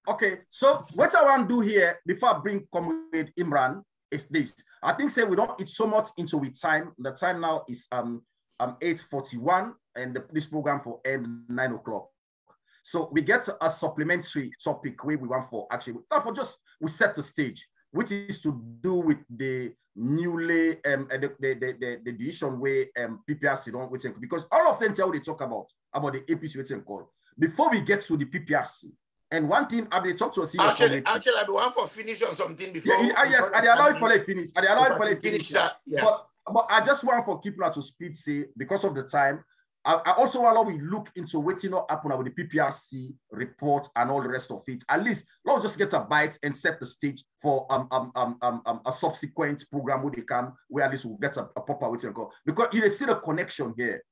Okay, so what I want to do here before I bring Comrade Imran is this. I think say we don't eat so much into with time. The time now is 8:41, and this program for end 9 o'clock. So we get a supplementary topic where we want for actually, therefore just we set the stage, which is to do with the newly the decision where PPRC don't wait, because all of them tell they talk about the APC waiting call before we get to the PPRC. And one thing I will talk to us. Actually, I be one for finish on something before. Yes, I allow it for the finish. I allow it for the finish that. Yeah. But I just want for keeping out to speed say because of the time. I also want to look into what happen with the PPRC report and all the rest of it. At least let's just get a bite and set the stage for a subsequent program where they come, where at least we'll get a proper waiting call. Because you see the connection here.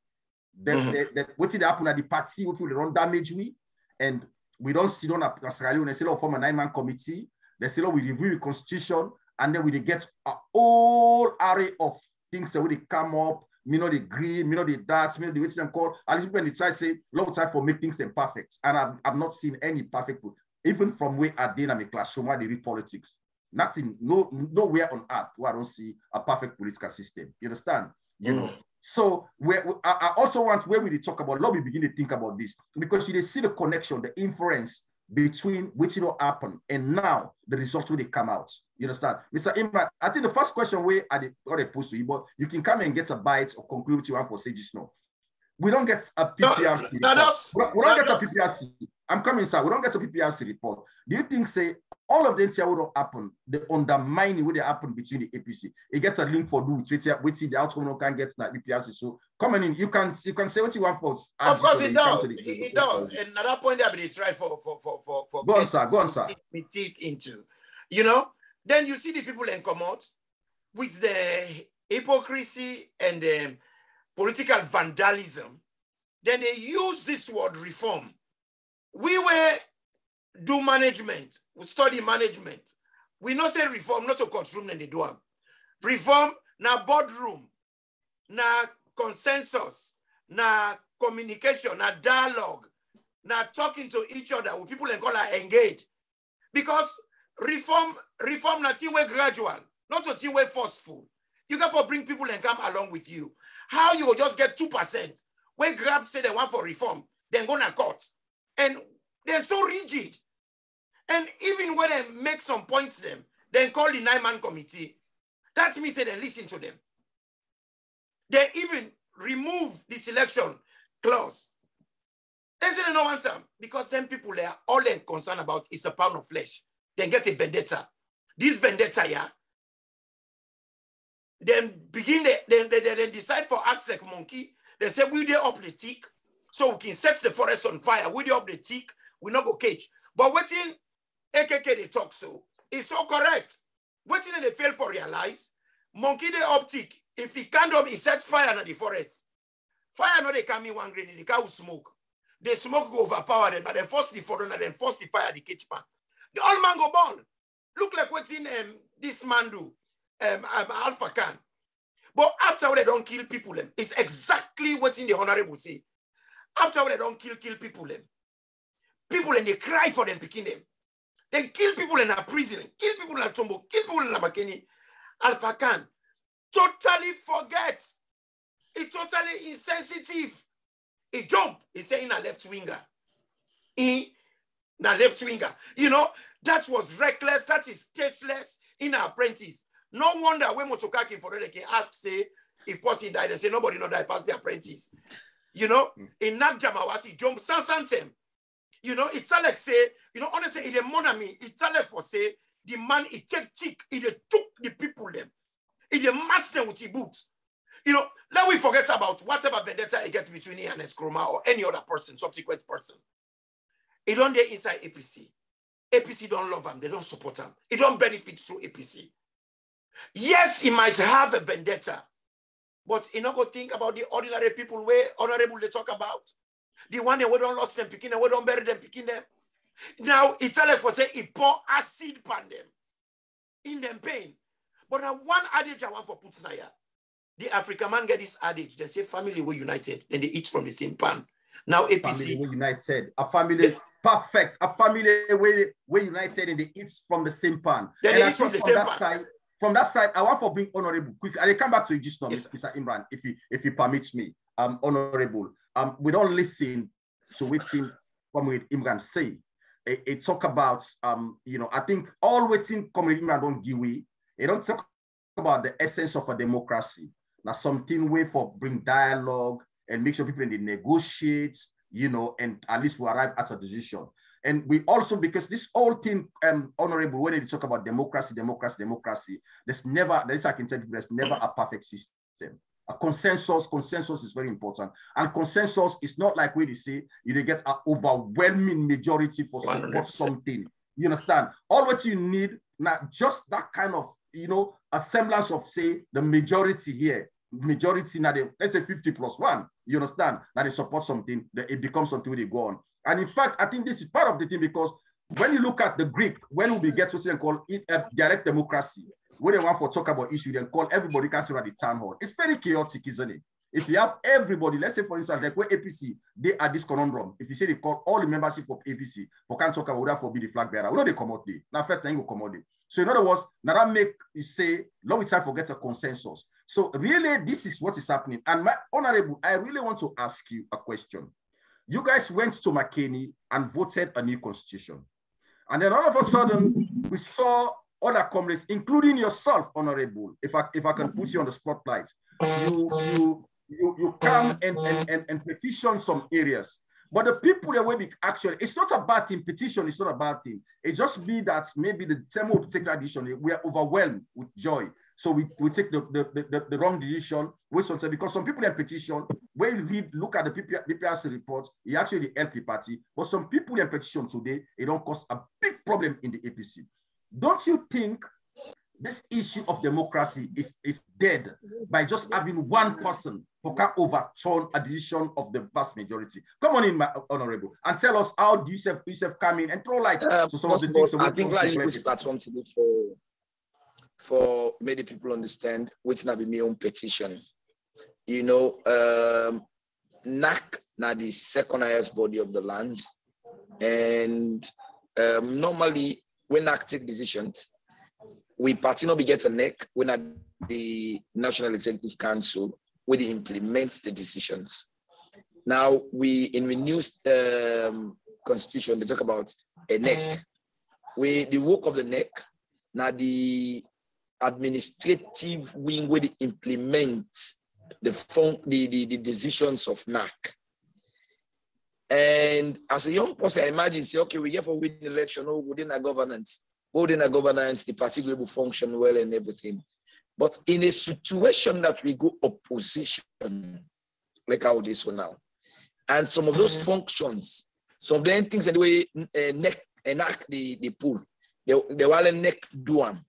What did happen at the party? What will run damage we, and we don't sit on a Sierra Leone. They say form a 9-man committee. They say we review the constitution, and then we get a whole array of things that will come up. Me know the green, me know the dark, me know the waiting and call. At least when they try to say, long time for make things them perfect. And I've not seen any perfect, even from where I did in my classroom, where they read politics. Nothing, nowhere on earth where I don't see a perfect political system. You understand? You know. So I also want where we talk about, let me begin to think about this, because you see the connection, the inference between which happen and now the results when they come out. You understand? Mr. Imran, I think the first question where I posed to you, but you can come and get a bite or conclude what you want for say just now. We don't get a PPRC report. We don't get a PPRC. I'm coming, sir. We don't get a PPRC report. Do you think, say, all of them here will happen, the undermining will happen between the APC? It gets a link for do with the outcome can get that PPRC. So coming in, you can say what you want for. Of course it does. It does. And at that point, I'll be trying for go on, sir. Go on, sir. Me teeth into, you know. Then you see the people in come out with the hypocrisy and the political vandalism. Then they use this word reform. We were do management, we study management. We not say reform, not a courtroom and they do them. Reform, na boardroom, na consensus, na communication, na dialogue, na talking to each other with people and call her engage. Because reform na thing way gradual, not a thing way forceful. You got to bring people and come along with you. How you will just get 2%? When Grab say they want for reform, then go to court. And they're so rigid. And even when they make some points them, then call the 9-man committee. That means they listen to them. They even remove the selection clause. They say they don't want them because then people there, all they're concerned about is a pound of flesh. Then get a vendetta. This vendetta, yeah. Then begin, they decide for acts like monkey. They say, we dey up the tick, so we can set the forest on fire. We dey up the tick, we not go cage. But waiting, AKK they talk so, it's so correct. Waiting and they fail for realize, monkey the optic, if he can't up, he sets fire in the forest. Fire no they come in one green, the cow smoke. The smoke go overpower them, but then force the forerunner, then force the fire the cage pan. The old man go born. Look like what's in this man do, Alpha Khan. But after they don't kill people, it's exactly what's in the honorable say. After they don't kill people, people and they cry for them picking them. They kill people in a prison, kill people in a Tombo, kill people in a Makeni. Alpha Khan totally forget. It's totally insensitive. He jump, he's saying a left winger. Left winger. You know, that was reckless, that is tasteless in our apprentice. No wonder when Motokaki for they can ask, say, if person died, they say nobody know that past the apprentice. You know, in Nag Jamawasi, jump Sansantem. You know, it's like say, you know, honestly, it's a monami, it's like for say, the man, he take chick, he took the people them. He masked them with the boots. You know, let we forget about whatever vendetta he gets between he and Eskroma or any other person, subsequent person. He don't get inside APC. APC don't love him, they don't support him. He don't benefit through APC. Yes, he might have a vendetta, but he not go think about the ordinary people where honorable they talk about. The one that we don't lost them picking them, we don't bury them picking them. Now it's like for say he pour acid pan them in them pain. But now one adage I want for Putsnaya. The African man get this adage. They say family were united, then they eat from the same pan. Now APC. Family were united. A family perfect. A family were united and they eat from the same pan. Then they eat from the same pan. From that side, I want for being honorable. Quick, I come back to you just now, yes, Mr. Imran, if you permit me. Honorable. We don't listen to what Comrade Imran say. It talk about you know, I think all waiting Comrade Imran don't give way. It don't talk about the essence of a democracy. Now something way for bring dialogue and make sure people in the negotiate, you know, and at least we arrive at a decision. And we also, because this whole thing, honorable, when they talk about democracy, there's never, I can tell you, there's never a perfect system. A consensus is very important. And consensus is not like where they say you get an overwhelming majority for support something. You understand? All what you need, not just that kind of, you know, a semblance of, say, the majority here. Majority now, let's say 50+1. You understand? Now they support something, that it becomes something where they go on. And in fact, I think this is part of the thing, because when you look at the Greek, when we get to say and call it direct democracy, when they want to talk about issue, then call everybody can sit at the town hall. It's very chaotic, isn't it? If you have everybody, let's say for instance, like where APC, they are this conundrum. If you say they call all the membership of APC, for can't talk about that for be the flag bearer, we know they come out there. Now first thing will come out there. So in other words, now that make you say, long time forget a consensus. So really, this is what is happening. And my honorable, I really want to ask you a question. You guys went to McKinney and voted a new constitution. And then all of a sudden, we saw other comrades, including yourself, honorable, if I can put you on the spotlight, you come and petition some areas. But the people that will be actually, it's not a bad thing, petition is not a bad thing. It just be that maybe the term will take that decision, we are overwhelmed with joy. So we take the wrong decision, because some people in petition, when you look at the PPRC report, it actually help the party. But some people in petition today, it don't cause a big problem in the APC. Don't you think this issue of democracy is dead by just having one person who can overturn a decision of the vast majority? Come on in, my honorable, and tell us how do you come in and throw light to some of the things. I think like use this platform today for many people understand what's not be my own petition. You know, NAC now the second highest body of the land, and normally when NAC take decisions, we party not be get a NEC when at the National Executive Council where they implement the decisions. Now in the new constitution they talk about a NEC. The work of the NEC now the administrative wing where they implement the decisions of NAC. And as a young person, I imagine say, okay, we get for win election, or within a governance. Within a governance, the party will function well and everything. But in a situation that we go opposition, like how this one now, and some of those functions, some of the things and the way NEC the pool, they will NEC do them.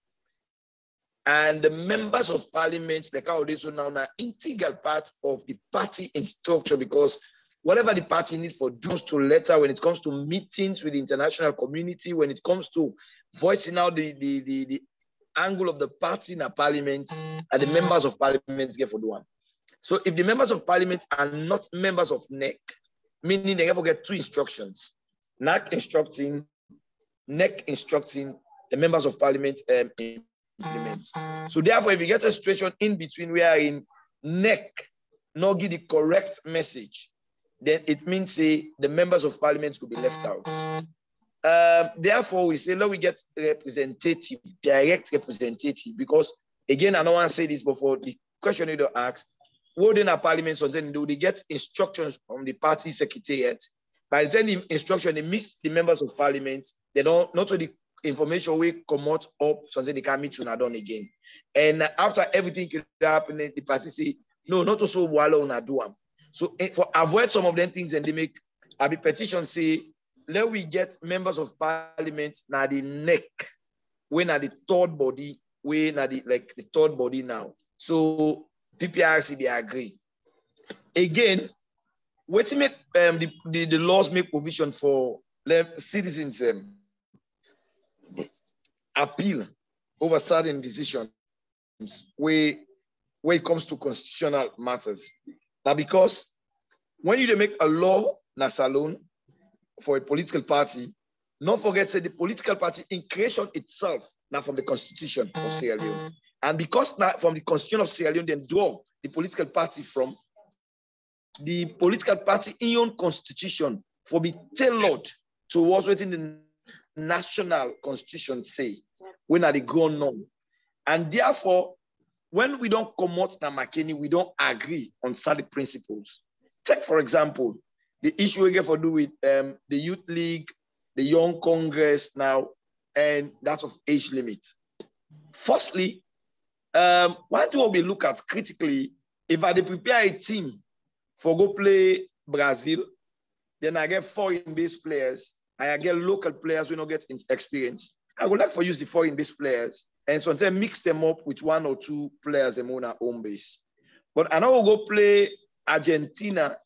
And the members of parliament, like how they so now, are integral part of the party in structure, because whatever the party needs for comes to letter, when it comes to meetings with the international community, when it comes to voicing out the angle of the party in the parliament, and the members of parliament get for the one. So if the members of parliament are not members of NEC, meaning they have get two instructions, NEC instructing the members of parliament implement. So therefore, if you get a situation in between where in NEC not give the correct message, then it means say the members of parliament could be left out. Therefore, we say, let we get representative, direct representative, because again, I don't want to say this before, the question you don't ask, what in a parliament, so then do they get instructions from the party secretariat? By the time the instruction, they meet the members of parliament, they don't, not only information will come out up, so then they can meet you done again. And after everything could happen, the party say, no, not also while on do them. So for avoid some of them things, and they make a petition say, let we get members of parliament now the NEC, when at the third body, when at the like the third body now. So PPRC they agree. Again, what to make the laws make provision for citizens appeal over certain decisions where it comes to constitutional matters. Now, because when you make a law na salon for a political party, don't forget that the political party in creation itself now from the constitution of Sierra Leone. And because now from the constitution of Sierra Leone, then draw the political party from the political party in your own constitution for be tailored towards what in the national constitution say, when are they grown on. And therefore, when we don't come out na McKinney, we don't agree on certain principles. Take, for example, the issue we get for do with the Youth League, the Young Congress now, and that of age limit. Firstly, what do we look at critically? If I prepare a team for go play Brazil, then I get foreign-based players, and I get local players who don't get experience. I would like for use the foreign-based players and sometimes mix them up with one or two players on our home base. But I now go play Argentina,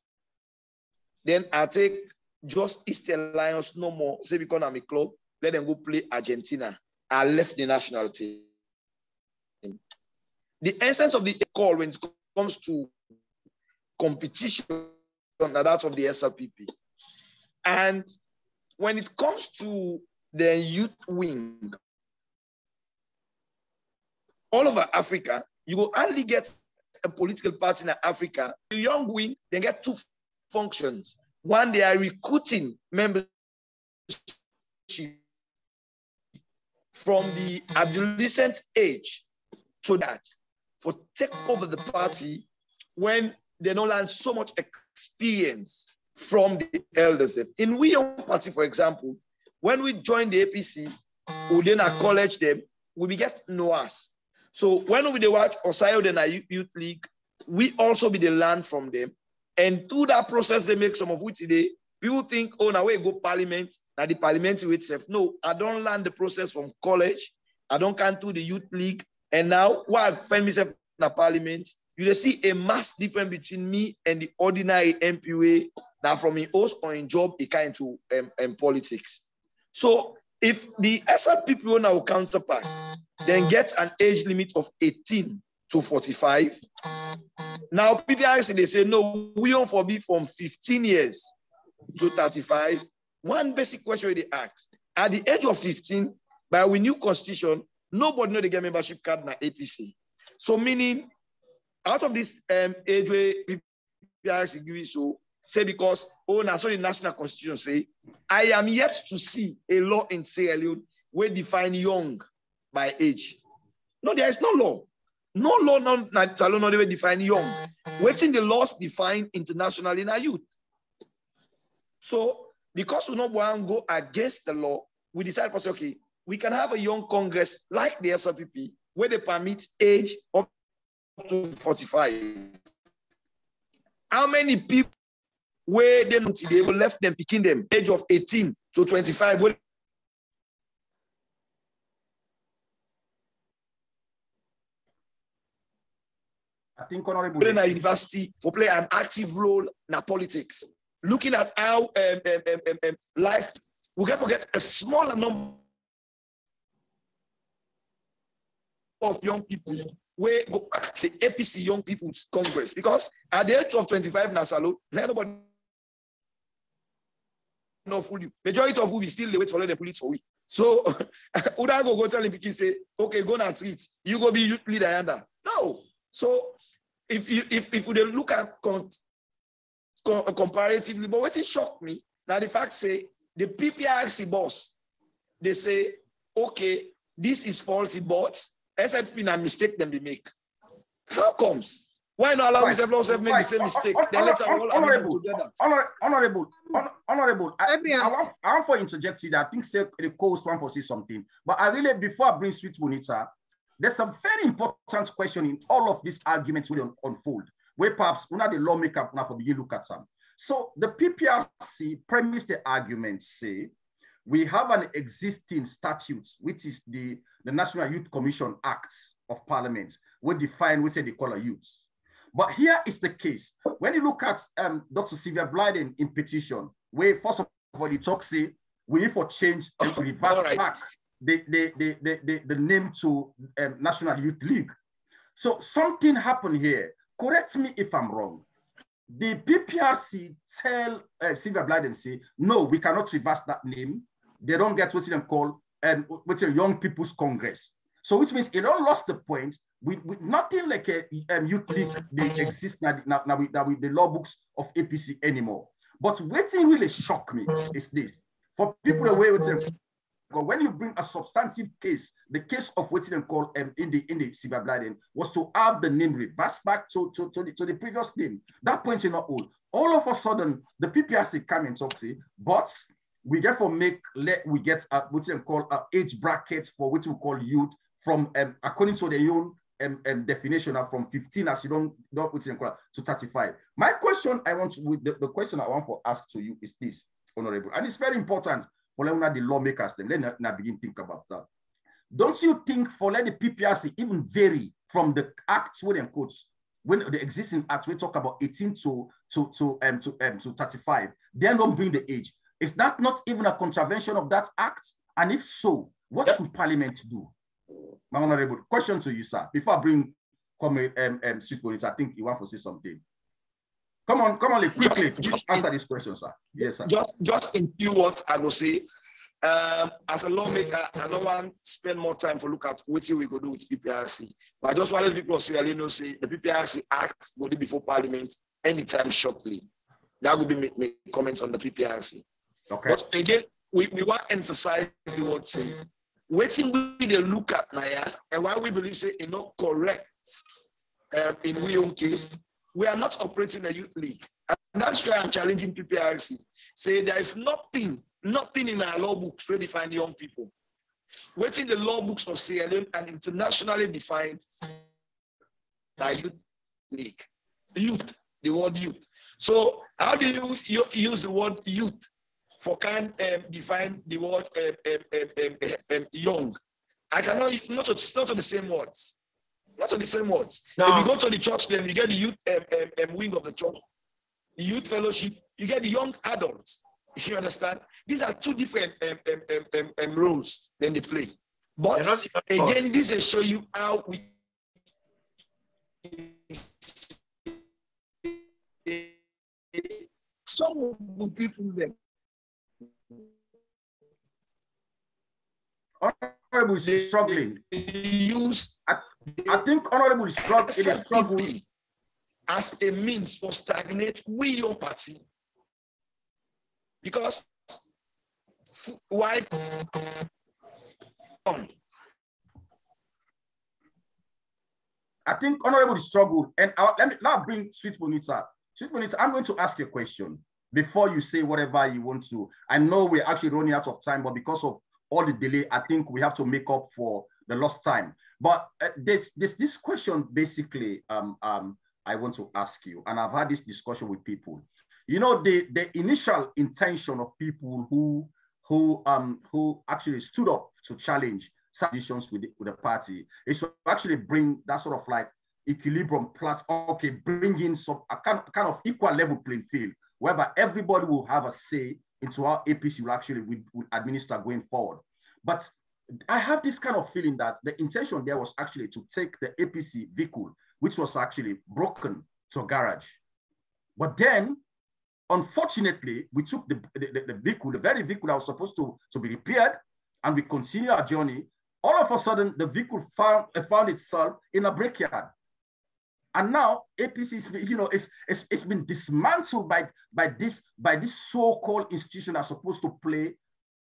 then I take just Eastern Lions no more, say because I'm a club, let them go play Argentina. I left the national team. The essence of the call when it comes to competition, that of the SLPP. And when it comes to the youth wing, all over Africa, you will only get a political party in Africa. The young wing, they get two functions. One, they are recruiting membership from the adolescent age to that for take over the party when they don't learn so much experience from the elders. In we young party, for example, when we join the APC, we then acknowledge them, we get know us. So when we watch Osayo then a youth league, we also be the learn from them. And through that process, they make some of which today, people think, oh, now we go parliament, now the parliament itself. No, I don't learn the process from college. I don't come to the youth league. And now, while I find myself in the parliament, you see a mass difference between me and the ordinary MPA that from in host or in job, it kind to politics. So if the SLP own our counterpart, then get an age limit of 18 to 45. Now, PPRC, they say, no, we don't forbid from 15 years to 35. One basic question they ask, at the age of 15, by our new constitution, nobody know they get membership card in the APC. So meaning, out of this age where PPRC give it so, say because, oh, now so the national constitution say, I am yet to see a law in Sierra Leone where define young by age. No, there is no law. No law, not even define young. Waiting the laws define internationally in our youth. So, because we don't want to go against the law, we decide for say, okay, we can have a young Congress like the SLPP where they permit age up to 45. How many people where they will left them picking them age of 18 to 25? Well, think Honorable playing at university for play an active role in politics. Looking at how life, we can forget a smaller number of young people where go say APC Young People's Congress, because at the age of 25 Nasalo, nobody know fully. Majority of who we still wait for the police for we. So Uda go tell him say, okay, go and treat. You go be youth leader under. No. So if we look at comparatively, but what it shocked me now the fact say the PPRC boss, they say, okay, this is faulty, but SFP a mistake them they make. How comes? Why not allow yourself to make the same mistake? Then later all together. Honorable, I want to interject you that I think say the co-host want to say something, but I really, before I bring Sweet Bonita, there's a very important question in all of these arguments will unfold, where perhaps one of the lawmaker now for begin look at some. So the PPRC premise the argument say, we have an existing statute, which is the National Youth Commission Act of Parliament, which define what they call a youth. But here is the case. When you look at Dr. Sylvia Blyden in petition, where first of all, he talks say, we need to change and reverse back the name to National Youth League. So something happened here. Correct me if I'm wrong. The PPRC tell Sylvia Blyden say, no, we cannot reverse that name. They don't get what they call Young People's Congress. So which means it don't lost the point with nothing like a youth league they exist now with the law books of APC anymore. But what really shocked me is this: for people away with them, when you bring a substantive case, the case of what they call in the Sylvia Blyden was to have the name reversed back to the previous name. That point is not old. All of a sudden, the PPRC come and talk say, but we therefore we get what they call age brackets for what we call youth from according to their own definition of from 15 as you don't put in to 35. My question the question I want to ask to you is this, Honorable, and it's very important for the lawmakers then let me begin think about that. Don't you think for let the PPRC even vary from the acts within quotes when the existing acts we talk about 18 to 35, then don't bring the age? Is that not even a contravention of that act? And if so, what could Parliament do? My Honorable, question to you, sir. Before I bring Sweet Bonita, I think you want to say something. Come on, quickly. Just answer this question, sir. Yes, sir. Just in few words, I will say, as a lawmaker, I don't want to spend more time to look at what we go do with PPRC. But I just wanted people to say, say the PPRC Act will be before Parliament anytime shortly. That would be my comment on the PPRC. Okay. But again, we want to emphasize the word say, waiting we they look at Naya, and why we believe say it's not correct in we own case, we are not operating a youth league. And that's why I'm challenging PPRC. Say there is nothing in our law books to define young people. Waiting the law books of Sierra Leone and internationally defined the youth league. Youth, the word youth. So how do you use the word youth for can define the word young? I cannot, it's not on the same words. Not on the same words. No. If you go to the church, then you get the youth wing of the church, the youth fellowship, you get the young adults. You understand? These are two different roles then they play. But again, this will show you how we some people there. Honorable is struggling. I think Honorable is struggling as a means for stagnate we young party. Because why? I think Honorable is struggled, and let me now bring Sweet Bonita. Sweet Bonita, I'm going to ask you a question before you say whatever you want to. I know we're actually running out of time, but because of all the delay, I think we have to make up for the lost time. But this question basically I want to ask you, and I've had this discussion with people. You know, the initial intention of people who actually stood up to challenge decisions with the party is to actually bring that sort of like equilibrium plus, okay, bring in some a kind of equal level playing field, whereby everybody will have a say into how APC will actually will administer going forward. But I have this kind of feeling that the intention there was actually to take the APC vehicle, which was actually broken, to a garage. But then, unfortunately, we took the vehicle, the very vehicle that was supposed to be repaired, and we continue our journey. All of a sudden, the vehicle found itself in a brickyard. And now APC is, you know, it's been dismantled by this so-called institution that's supposed to play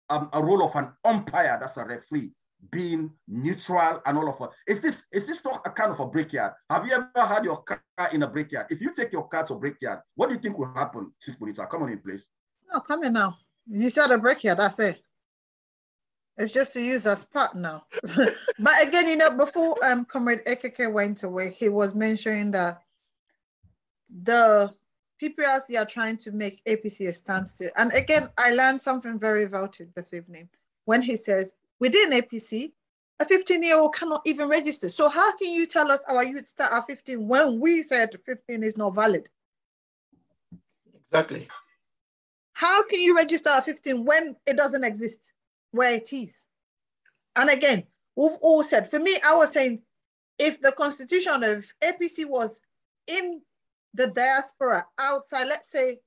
a role of an umpire, that's a referee, being neutral and all of that. Is this not a kind of a brickyard? Have you ever had your car in a brickyard? If you take your car to a brickyard, what do you think will happen, Sister? Come on in, please. No, come in now. You said a brickyard, that's it. It's just to use as part now. But again, you know, before Comrade Ekeke went away, he was mentioning that the PPRC are trying to make APC a standstill. And again, I learned something very valuable this evening when he says, within APC, a 15-year-old cannot even register. So how can you tell us our youth start at 15 when we said 15 is not valid? Exactly. How can you register at 15 when it doesn't exist where it is? And again, we've all said, for me, I was saying, if the constitution of APC was in the diaspora outside, let's say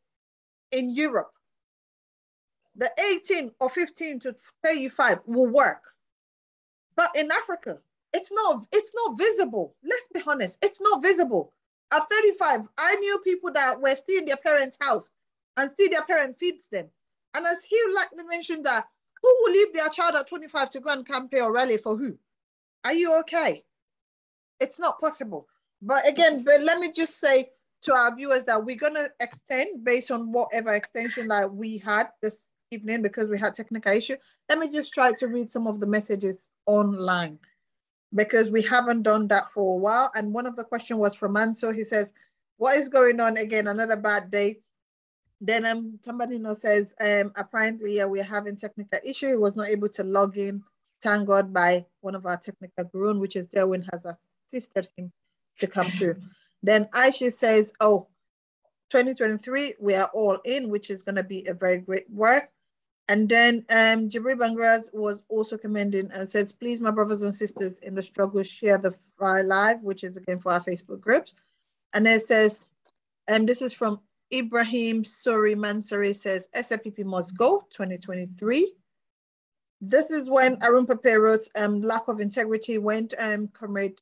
in Europe, the 18 or 15 to 35 will work. But in Africa, it's not visible. Let's be honest, it's not visible. At 35, I knew people that were still in their parents' house and still their parent feeds them. And as he likely mentioned that, who will leave their child at 25 to go and campaign or rally for who? Are you okay? It's not possible. But again, let me just say to our viewers that we're going to extend based on whatever extension that we had this evening because we had technical issue. Let me just try to read some of the messages online because we haven't done that for a while. And one of the questions was from Manso. He says, what is going on again? Another bad day. Then somebody says, apparently we're having technical issue. He was not able to log in. Thank God by one of our technical gurus, which is Derwin, has assisted him to come through. Then Aisha says, oh, 2023, we are all in, which is going to be a very great work. And then Jibril Bangras was also commending and says, please, my brothers and sisters in the struggle, share the file live, which is again for our Facebook groups. And it says, this is from Ibrahim Sori Mansari says, SLPP must go, 2023. This is when Arun Pape wrote, lack of integrity went, Comrade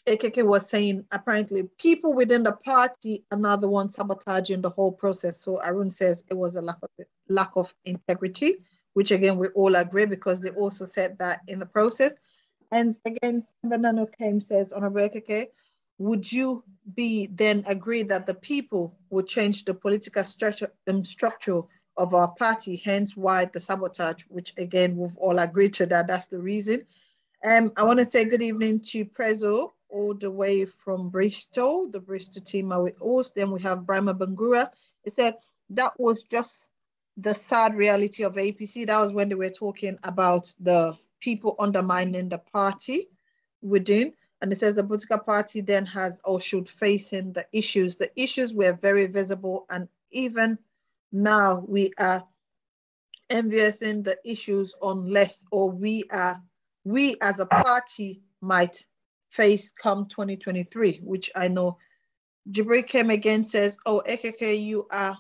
AKK was saying, apparently people within the party are now the ones sabotaging the whole process. So Arun says it was a lack of integrity, which again, we all agree because they also said that in the process. And again, Banano Kim says, Honorable AKK, would you be then agree that the people would change the political structure of our party, hence why the sabotage, which again, we've all agreed to that, that's the reason. I want to say good evening to Prezzo, all the way from Bristol. The Bristol team are with us. Then we have Brahma Bangura. He said that was just the sad reality of APC. That was when they were talking about the people undermining the party within. And it says the political party then has or should face in the issues. The issues were very visible. And even now we are envious in the issues unless, or we as a party might face come 2023, which I know Jibril came again says, oh, AKK, you are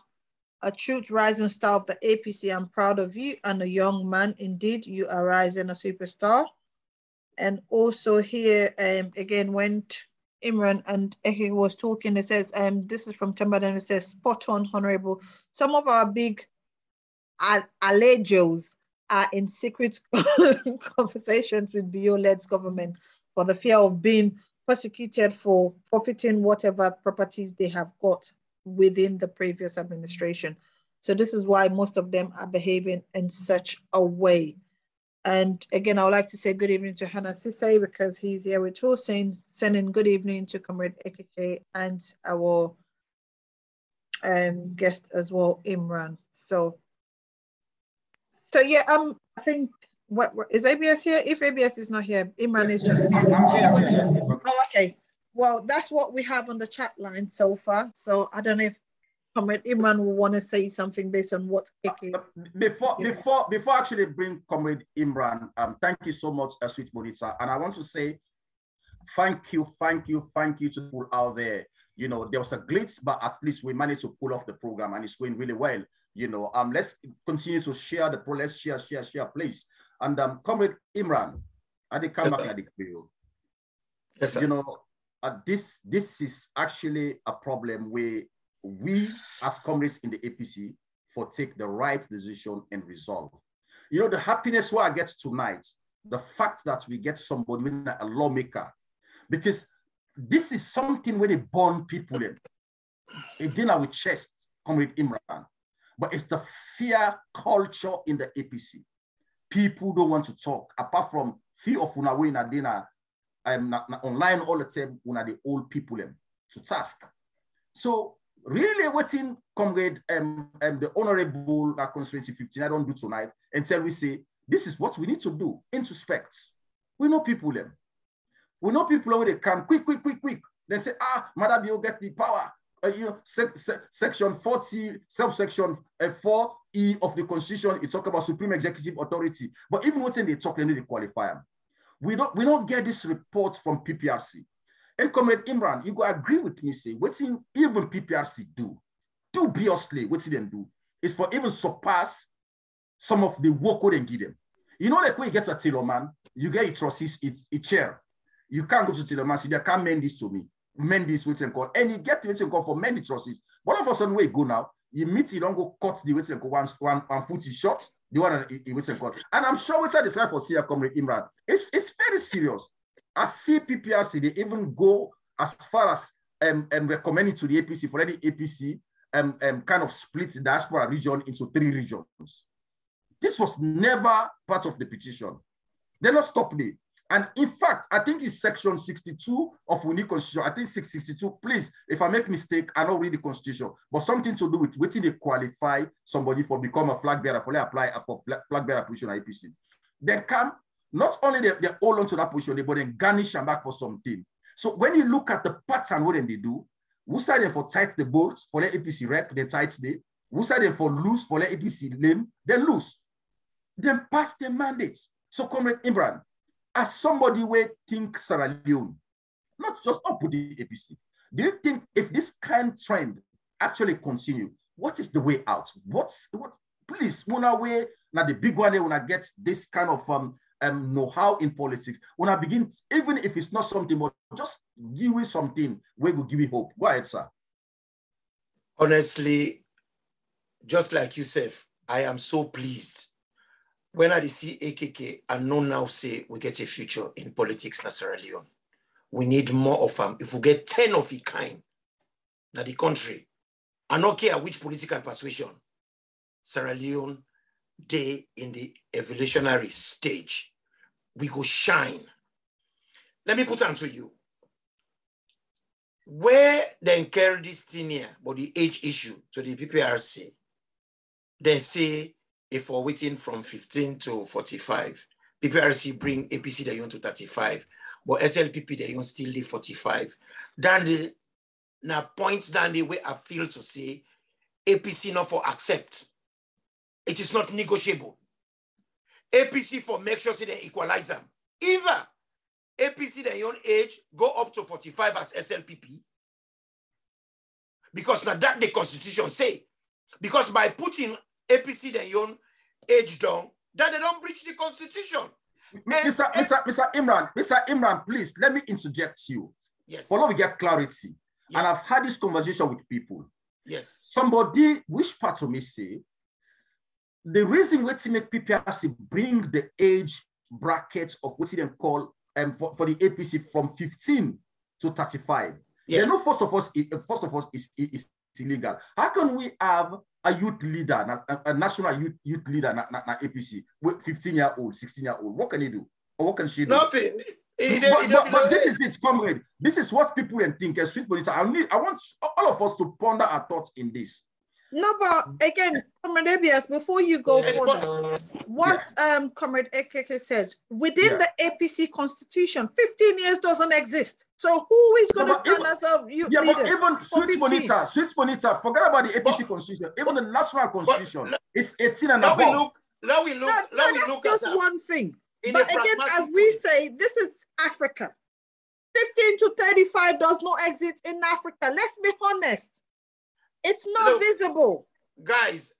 a truth rising star of the APC. I'm proud of you and a young man. Indeed, you are rising a superstar. And also here, again, when Imran and Eke was talking, it says, this is from Timberland, it says, spot on, Honorable. Some of our big allegos are in secret conversations with Bio-Led's government for the fear of being persecuted for forfeiting whatever properties they have got within the previous administration. So this is why most of them are behaving in such a way. And again, I would like to say good evening to Hannah Sisay because he's here with us, sending good evening to Comrade Ekeke and our guest as well, Imran. So yeah, I think what is ABS here? If ABS is not here, Imran is just here. I'm here. Oh, okay. Well, that's what we have on the chat line so far. So I don't know if Comrade Imran will want to say something based on what KK. Before I actually bring Comrade Imran, thank you so much, Sweet Bonita. And I want to say thank you to people out there. You know, there was a glitch, but at least we managed to pull off the program and it's going really well. You know, let's continue to share the pro. Let's share, please. And Comrade Imran, I did come back at the video. Yes, sir. You know, this is actually a problem where we as comrades in the APC for take the right decision and resolve. You know, the happiness where I get tonight, the fact that we get somebody, a lawmaker, because this is something where they born people in. Again, I will chest Comrade Imran, but it's the fear culture in the APC. People don't want to talk, apart from fear of Unawe in Adina, online all the time, the old people to task. So really waiting, Comrade, the Honorable Constituency 15, I don't do tonight, until we say, this is what we need to do, introspect. We know people them. We know people when they come, quick. They say, Madam, you get the power. You know, section 40, subsection 4E of the Constitution, it talks about Supreme Executive Authority. But even when they talk, they need to qualify them. We don't get this report from PPRC. And Comrade Imran, you go agree with me, say, what's in even PPRC do? Dubiously, what's them do? Is for even surpass some of the work they give them. You know, like when you get a tailor man, you get a trusses, a chair. You can't go to tailor man, so they can't mend this to me. Mend this waiting call. And you get the waiting call for many trusses. One of us on the way go now, you meet, you don't go cut the waiting call, one foot is short, the one waiting call. And I'm sure what's this guy for see Comrade Imran. It's very serious. I see PPRC, they even go as far as recommending to the APC for any APC kind of split the diaspora region into 3 regions. This was never part of the petition. They not stopped it. And in fact, I think it's section 62 of the new constitution. I think 662. Please, if I make mistake, I don't read the constitution, but something to do with waiting they qualify somebody for become a flag bearer, for they apply for flag bearer position at APC. Then come, not only they hold on to that position, but then garnish them back for something. So when you look at the pattern, what they do, who side them for tight the bolts for the APC wreck, they tight they. Who side them for loose for the APC lame, then loose. Then pass the mandates. So Comrade Imran, as somebody who thinks Sierra Leone, not put the APC, do you think if this kind of trend actually continue, what is the way out? Please, one way, now the big one, when I get this kind of know-how in politics, when I begin, even if it's not something, but just give me something where we give you hope. Go ahead, sir. Honestly, just like yourself, I am so pleased. When I see AKK, I know now say we get a future in politics in Sierra Leone. We need more of them. If we get 10 of a kind, now the country, I don't care which political persuasion, Sierra Leone, they in the evolutionary stage, we go shine. Let me put on to you. Where they carry this thing here, but the age issue to the PPRC, they say if we're waiting from 15 to 45, PPRC bring APC they on to 35, but SLPP they on still leave 45. Then the now points down the way I feel to say APC not for accept. It is not negotiable. APC for make sure say they equalize them. Either APC their own age go up to 45 as SLPP, because now that the constitution say, because by putting APC their own age down, that they don't breach the constitution. Mr. Imran, please let me interject you. Yes. For now we get clarity. Yes. And I've had this conversation with people. Yes. Somebody, which part of me say, the reason why to make PPRC bring the age brackets of what they call for the APC from 15 to 35. Yes. They know first of all, it's illegal. How can we have a youth leader, a national youth leader, na APC, with 15-year-old, 16-year-old? What can he do? Or what can she do? Nothing. But this is it, comrade. This is what people think. As sweet police, I want all of us to ponder our thoughts in this. No, but again, Comrade ABS, before you go further, what Comrade AKK said, within the APC constitution, 15 years doesn't exist. So who is going to stand as a youth leader? But even Sweet Bonita, forget about the APC constitution. Even the national constitution is 18 and above. That's just one thing. But again, as we say, this is Africa. 15 to 35 does not exist in Africa. Let's be honest. It's not visible. Guys,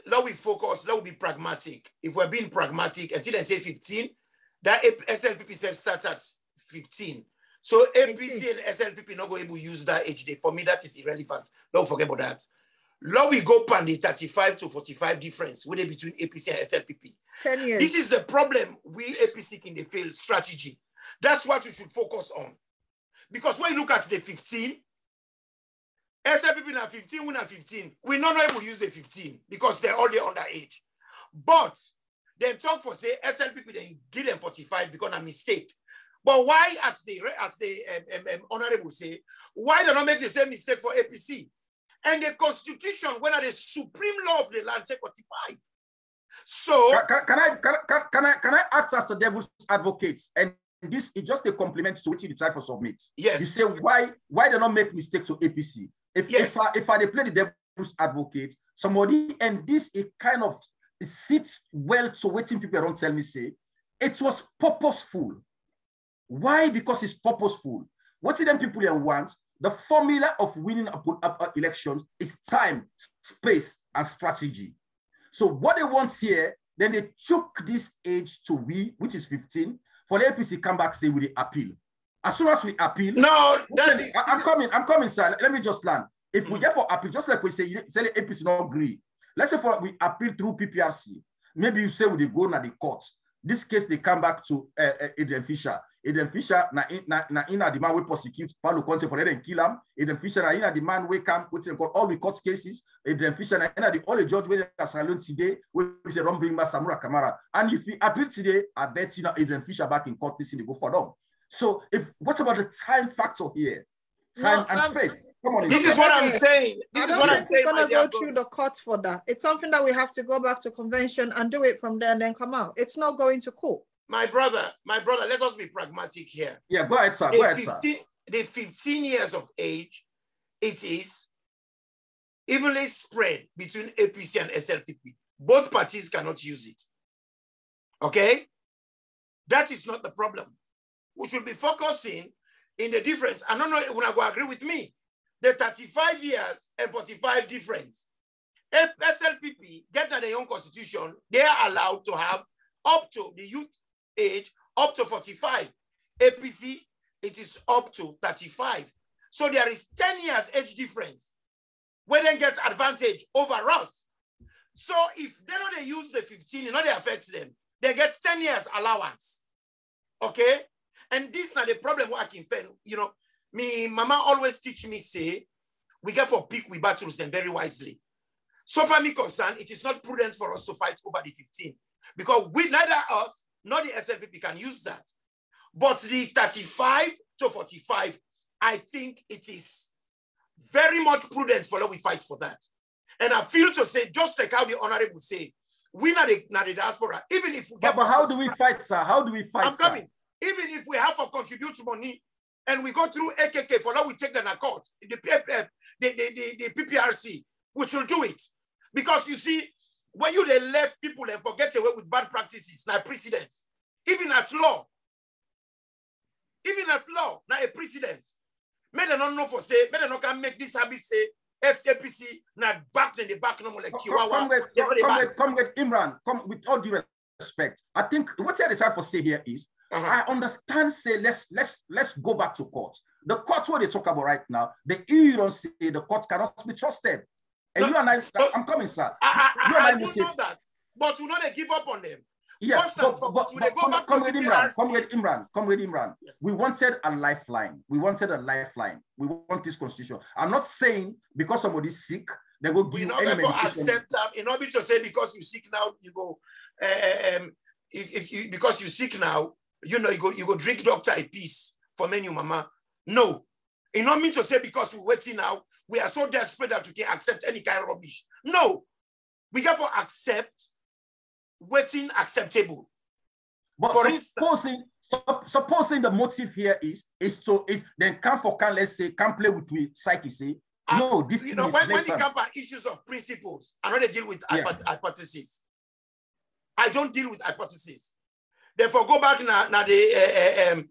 let we focus, let we be pragmatic. If we're being pragmatic, until they say 15, that SLPP starts at 15. So APC and SLPP not going to use that age day. For me, that is irrelevant. Don't forget about that. Let we go pan the 35 to 45 difference with it between APC and SLPP. 10 years. This is the problem we APC in the failed strategy. That's what we should focus on. Because when you look at the 15, SLPP now 15, we now 15. We're not able to use the 15 because they're already underage. But then talk for say SLPP then give them 45 because a mistake. But why, as the honorable say, why they not make the same mistake for APC? And the constitution, when are the supreme law of the land, take 45. So can I act as the devil's advocate? And this is just a compliment to what you try to submit. Yes. You say why they not make mistake to APC? If I play the devil's advocate, somebody, and this it kind of sits well to waiting people don't tell me say it was purposeful. Why? Because it's purposeful. What do them people here want? The formula of winning elections is time, space, and strategy. So what they want here, then they took this age to we, which is 15, for the APC come back say with the appeal. As soon as we appeal, I'm coming, sir. Let me just land. If we get for appeal, just like we say the APC not agree. Let's say for we appeal through PPRC. Maybe you say we go na the court. This case they come back to Adrian Fisher. Adrian Fisher na the man we prosecute Paulo Conte for them kill him. Adrian Fisher na the man we come with all the court cases. Adrian Fisher na the only judge we silent today. We say don't bring back Samura Kamara. And if we appeal today, I bet you know Adrian Fisher back in court this in the go for them. So what about the time factor here? Time and space. Come on. This is what I'm saying. This is what I'm saying. We're going to go through the court for that. It's something that we have to go back to convention and do it from there and then come out. It's not going to court. My brother, let us be pragmatic here. Yeah, go ahead, sir. The 15 years of age, it is evenly spread between APC and SLPP. Both parties cannot use it. Okay? That is not the problem. We should be focusing in the difference. I don't know if you're going to agree with me. The 35 years and 45 difference. If SLPP get to their own constitution, they are allowed to have up to the youth age, up to 45. APC, it is up to 35. So there is 10 years age difference where they get advantage over us. So if they know they use the 15, you know they affect them, they get 10 years allowance. Okay? And this is not the problem what I can find. You know, me mama always teach me, say, we get for pick, we battles them very wisely. So far me concerned, it is not prudent for us to fight over the 15 because we, neither us nor the SLPP can use that. But the 35 to 45, I think it is very much prudent for us we fight for that. And I feel to say, just like how the honorable say, we not the diaspora, even if we get... But how do we fight, sir? How do we fight, I'm coming. Even if we have to contribute money and we go through AKK, for now we take them to court, the PPRC, we should do it. Because you see, when you left people and forget away with bad practices, now precedence, even at law, now a precedence. May they not know for say, may they not can make this habit say, SAPC, not back in the back, no more like Chihuahua. Come with Imran, come with all due respect. I think what the trying to say here is, I understand, say, let's go back to court. The court, what they talk about right now, the EU don't say the court cannot be trusted. And you and I'm coming, sir. I do know that, but you know they give up on them. Yes, come with Imran. Yes. We wanted a lifeline. We want this constitution. I'm not saying because somebody's sick, they go give you any medication. Accept that. In order to say because you're sick now, you go. Because you're sick now, you know you go drink doctor a piece for menu, mama. No, it not mean to say because we're waiting now, we are so desperate that we can accept any kind of rubbish. No, we got to accept what's acceptable. But for supposing the motive here is then let's say, can't play with psyche, say, no, this you know, when it comes to issues of principles, I don't deal with hypotheses. I don't deal with hypotheses. Therefore, go back now the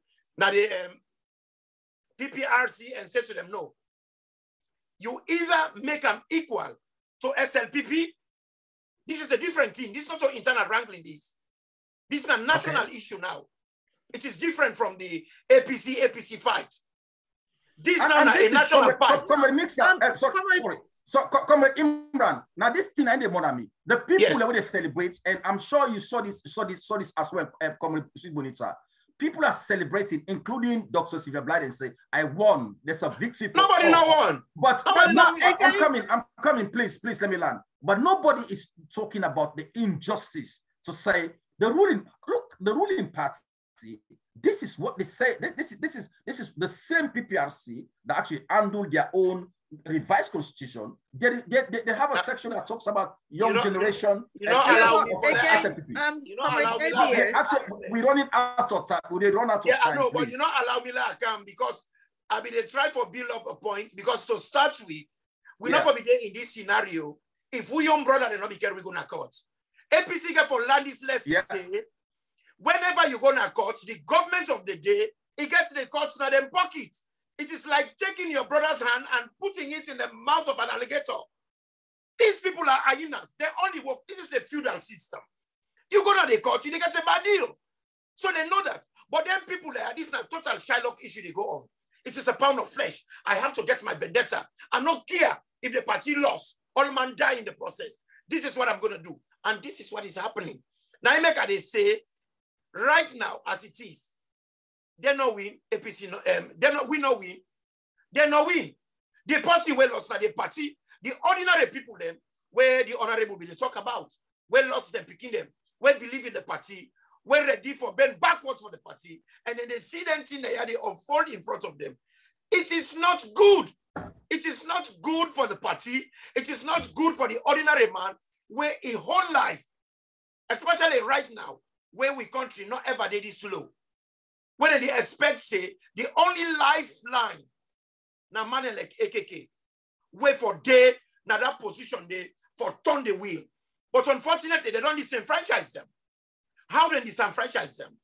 PPRC and say to them, no. You either make them equal to SLPP. This is a different thing. This is not your internal wrangling. This is a national issue now. It is different from the APC fight. This is now a national fight. Comrade Imran, now this thing ain't the me. The people that they celebrate, and I'm sure you saw this as well, Comrade Bonita. People are celebrating, including Dr. Sylvia Blythe, and say, I won. There's a victory. Nobody no won. But I'm coming, please let me land. But nobody is talking about the injustice to say the ruling party, this is what they say. This is the same PPRC that actually handled their own revised constitution. They have a section that talks about young generation. We're running out of time. They run out of time. I know, but you not allow me to come because I mean they try to build up a point because to start with, we're not going to be there in this scenario. If we young brother, they're not be careful, we're going to court. APC get for land this lesson say, whenever you go to court, the government of the day, it gets the courts in their pocket. It is like taking your brother's hand and putting it in the mouth of an alligator. These people are hyenas. They only work. This is a feudal system. You go to the court, you get a bad deal. So they know that. But then people there, this is a total Shylock issue they go on. It is a pound of flesh. I have to get my vendetta. I'm not care if the party lost. All man die in the process. This is what I'm going to do. And this is what is happening. Now, they say, right now, as it is, they no win, APC no, we no win. They no win. The party well lost the party, the ordinary people them, where the honorable will talk about, well lost them picking them, well believe in the party, well ready for bend backwards for the party, and then they see them thing they unfold in front of them. It is not good. It is not good for the party. It is not good for the ordinary man, where a whole life, especially right now, where we country not ever did this slow. When they expect, say, the only lifeline, now man like AKK, wait for day, now that position they for turn the wheel. But unfortunately, they don't disenfranchise them. How they disenfranchise them?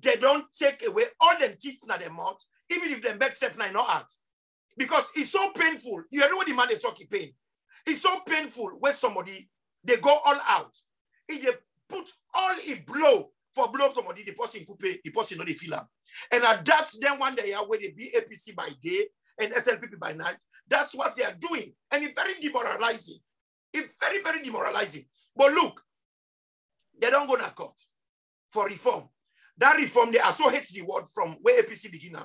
They don't take away all them teeth in their mouth, even if they bet self nine not out. Because it's so painful. You know what the man they talk pain. It's so painful when somebody, they go all out. If they put all it blow somebody, the person could pay, the person not the feel. And that's then one day where they be APC by day and SLPP by night. That's what they are doing. And it's very demoralizing. It's very, very demoralizing. But look, they don't go to court for reform. That reform, they also hate the word from where APC begin.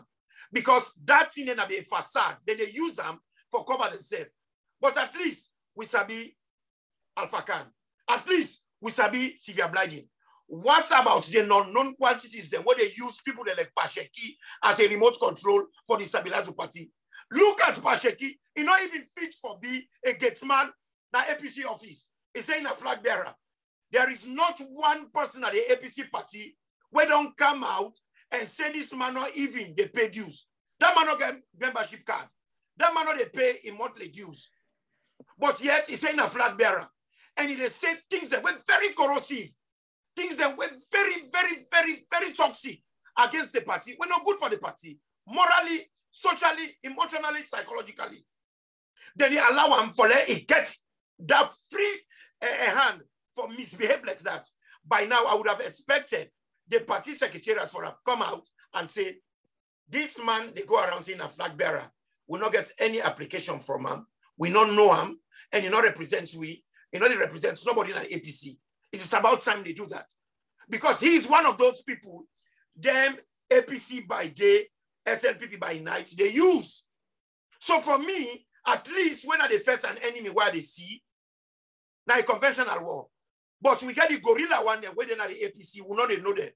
Because that thing is a facade. Then they use them for cover themselves. But at least we sabi Alpha Khan. At least we sabi Sylvia Blythe. What about the non-known quantities then where they use people like Pasheki as a remote control for the stabilizer party? Look at Pasheki. He not even fit for be a gatesman na APC office. He's saying a flag bearer. There is not one person at the APC party where don't come out and say this man not even they pay dues. That man not get membership card. That man not they pay in monthly dues. But yet he's saying a flag bearer. And he say things that were very corrosive. Things that were very, very, very, very toxic against the party. Were not good for the party. Morally, socially, emotionally, psychologically. Then he allow him for it get that free hand for misbehave like that. By now, I would have expected the party secretariat for to come out and say, this man, they go around saying a flag bearer, will not get any application from him. We don't know him, and he not represents we. He not represents nobody in the APC. It is about time they do that. Because he is one of those people, them APC by day, SLPP by night, they use. So for me, at least when they fight an enemy where they see, now a conventional war. But we get the gorilla one there, where they are the APC, we know they know them.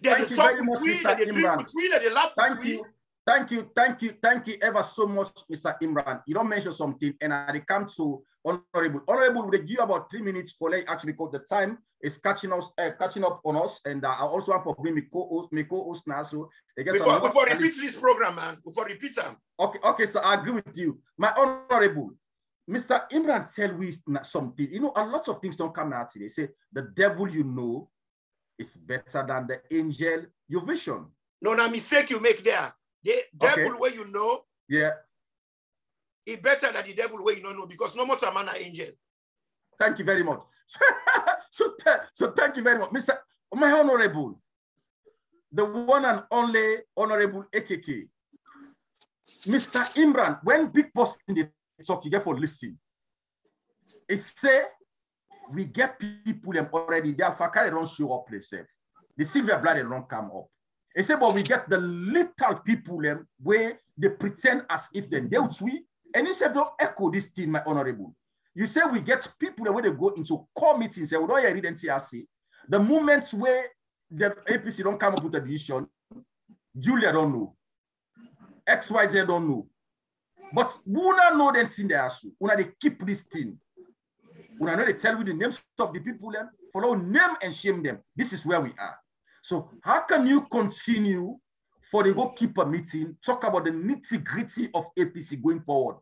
They talk with we, they drink with we, they laugh with we. Thank you ever so much, Mr. Imran. You don't mention something, and I come to Honorable. Honorable, will give you about 3 minutes for actually because the time is catching up on us, and I also want to bring my co-host now. So before repeat this program, man. Before repeat them. Okay, so I agree with you, my Honorable. Mr. Imran tell we something. You know, a lot of things don't come out today. Say the devil you know is better than the angel you vision. No, mistake you make there. The devil where you know, yeah, it's better than the devil where you don't know because no more man an angel. Thank you very much. so thank you very much, Mr. My Honorable, the one and only Honorable AKK, Mr. Imran. When big boss in the talk, you get for listen. It say we get people them already. The Alpha Kali don't show up themselves. The silver blood they don't come up. It say, but we get the little people them where they pretend as if they dealt we. And he said, don't echo this thing, my Honorable. You say we get people where they go into core meetings. We don't hear it in TRC. The moments where the APC don't come up with a decision, Julia don't know. XYZ don't know. But we don't know them thing there. They keep this thing. We know they tell you the names of the people them, follow name and shame them. This is where we are. So how can you continue for the goalkeeper meeting, talk about the nitty-gritty of APC going forward?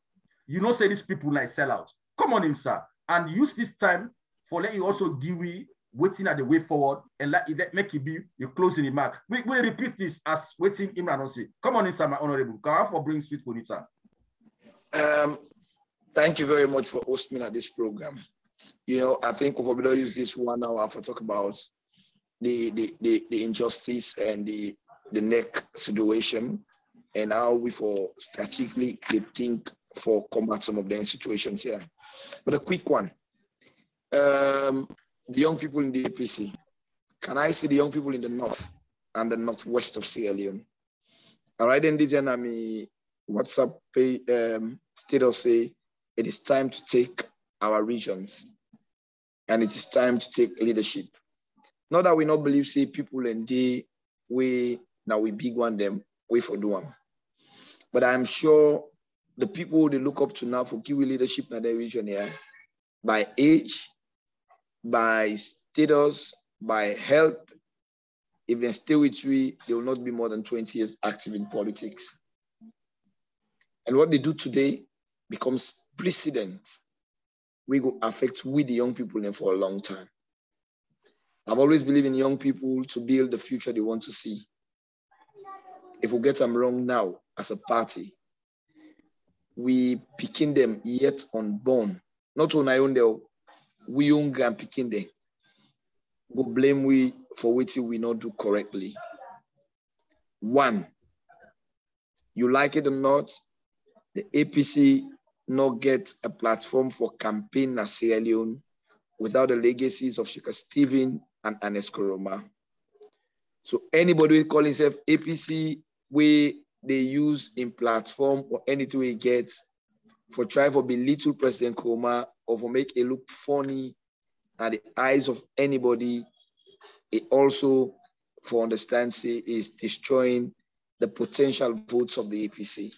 You know, say these people like sellouts. Come on in, sir, and use this time for let you also give we waiting at the way forward and let make it be your closing remark. We repeat this as waiting Imran say. Come on in, sir, my Honorable. Come on for bring sweet bonita. Thank you very much for hosting me at this program. You know, I think we'll use this 1 hour for talk about the injustice and the Nec situation and how we for strategically think for combat some of the situations here. But a quick one. The young people in the APC. Can I see the young people in the north and the northwest of Sierra Leone? All right, then this enemy WhatsApp status say it is time to take our regions and it is time to take leadership. Not that we not believe, say, people and they, we big one them, we for do them. But I'm sure the people they look up to now for Kiwi leadership in their region here, by age, by status, by health, if they stay with we, they will not be more than 20 years active in politics. And what they do today becomes precedent. We go affect we the young people for a long time. I've always believed in young people to build the future they want to see. If we get them wrong now as a party, we picking them yet unborn. Not on our own, we young and picking them. Go blame we for what we not do correctly. One, you like it or not, the APC not get a platform for campaign in Sierra Leone without the legacies of Sheikh Stephen and Ernest Koroma. So anybody who call himself APC, where they use in platform or anything we get for try for belittle President Koroma or for make it look funny at the eyes of anybody, it also for understand say is destroying the potential votes of the APC.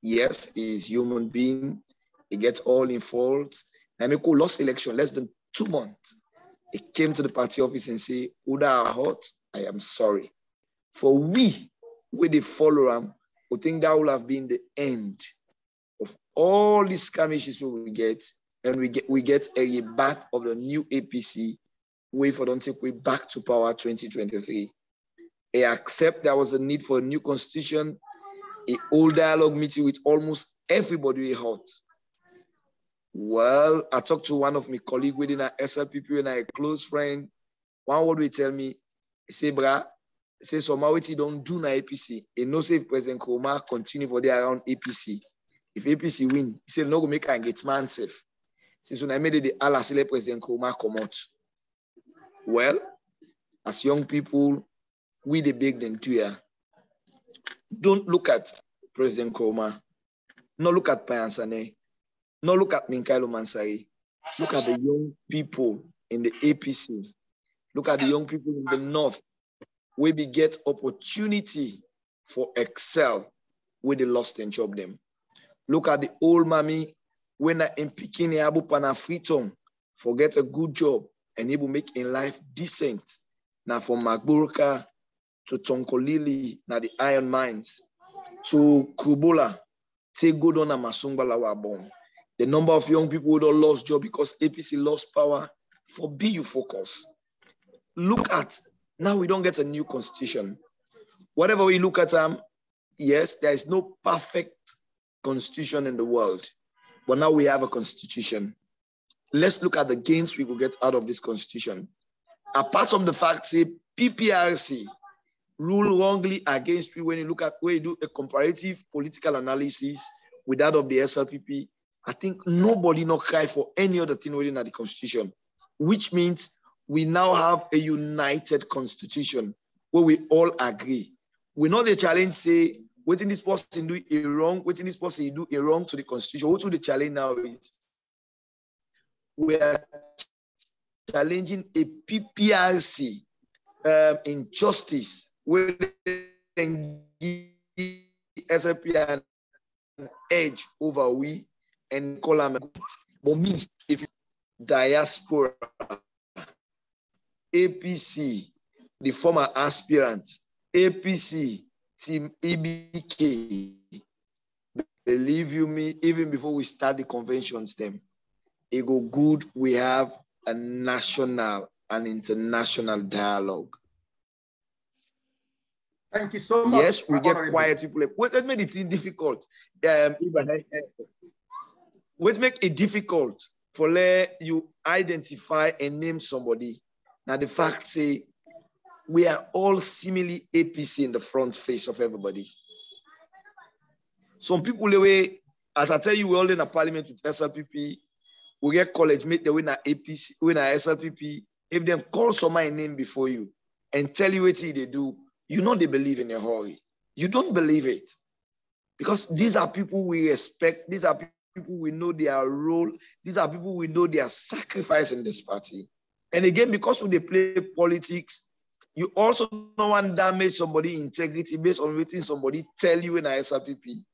Yes, he is human being. He gets all in fault. Nameko lost election less than 2 months. He came to the party office and say, Uda hot, I am sorry. For we they follow him, we think that will have been the end of all these skirmishes we get, and we get a bath of the new APC, way for don't take way back to power 2023. I accept there was a need for a new constitution, a whole dialogue meeting with almost everybody we heard. Well, I talked to one of my colleagues within our SLPP and a close friend. One word will tell me, he say, brah, say somehow what he don't do na APC. He knows say if President Koroma continue for there around APC. If APC win, he said no go make and get man safe. Since when I made it the Allah say let President Koroma come out. Well, as young people, we the big them to here. Don't look at President Koroma. No look at Payansane. No look at Minkailo Mansari. Look at the young people in the APC. Look at the young people in the north, where we get opportunity for excel where they lost and job them. Look at the old mommy when I am picking able pana freedom, forget a good job and able make in life decent. Now from Magburka to Tonkolili, now the iron mines, to Kubola, take good on a Masungbala were born. The number of young people who don't lost job because APC lost power, forbid you focus. Look at, now we don't get a new constitution. Whatever we look at, yes, there is no perfect constitution in the world, but now we have a constitution. Let's look at the gains we will get out of this constitution. Apart from the fact, say, PPRC rule wrongly against you when you look at where you do a comparative political analysis with that of the SLPP, I think nobody not cry for any other thing within the constitution, which means we now have a united constitution where we all agree. We know the challenge say, what in this person do a wrong, what in this person do a wrong to the constitution. What to the challenge now is we are challenging a PPRC injustice where they give SLP an edge over we and call them. But me, if diaspora, APC, the former aspirants, APC, Team EBK, believe you me, even before we start the conventions, them, it go good. We have a national and international dialogue. Thank you so much. Yes, we get quiet people. What made it difficult? What make it difficult for you identify and name somebody? Now the fact say we are all seemingly APC in the front face of everybody. Some people, the way, as I tell you, we're all in a parliament with SLPP. We get college mate, they win a APC, win a SLPP. If them call somebody's name before you and tell you what they do, you know they believe in a hurry. You don't believe it. Because these are people we respect. These are people we know their role. These are people we know their sacrifice in this party. And again, because when they play politics, you also don't want to damage somebody's integrity based on what somebody tell you in a SLPP.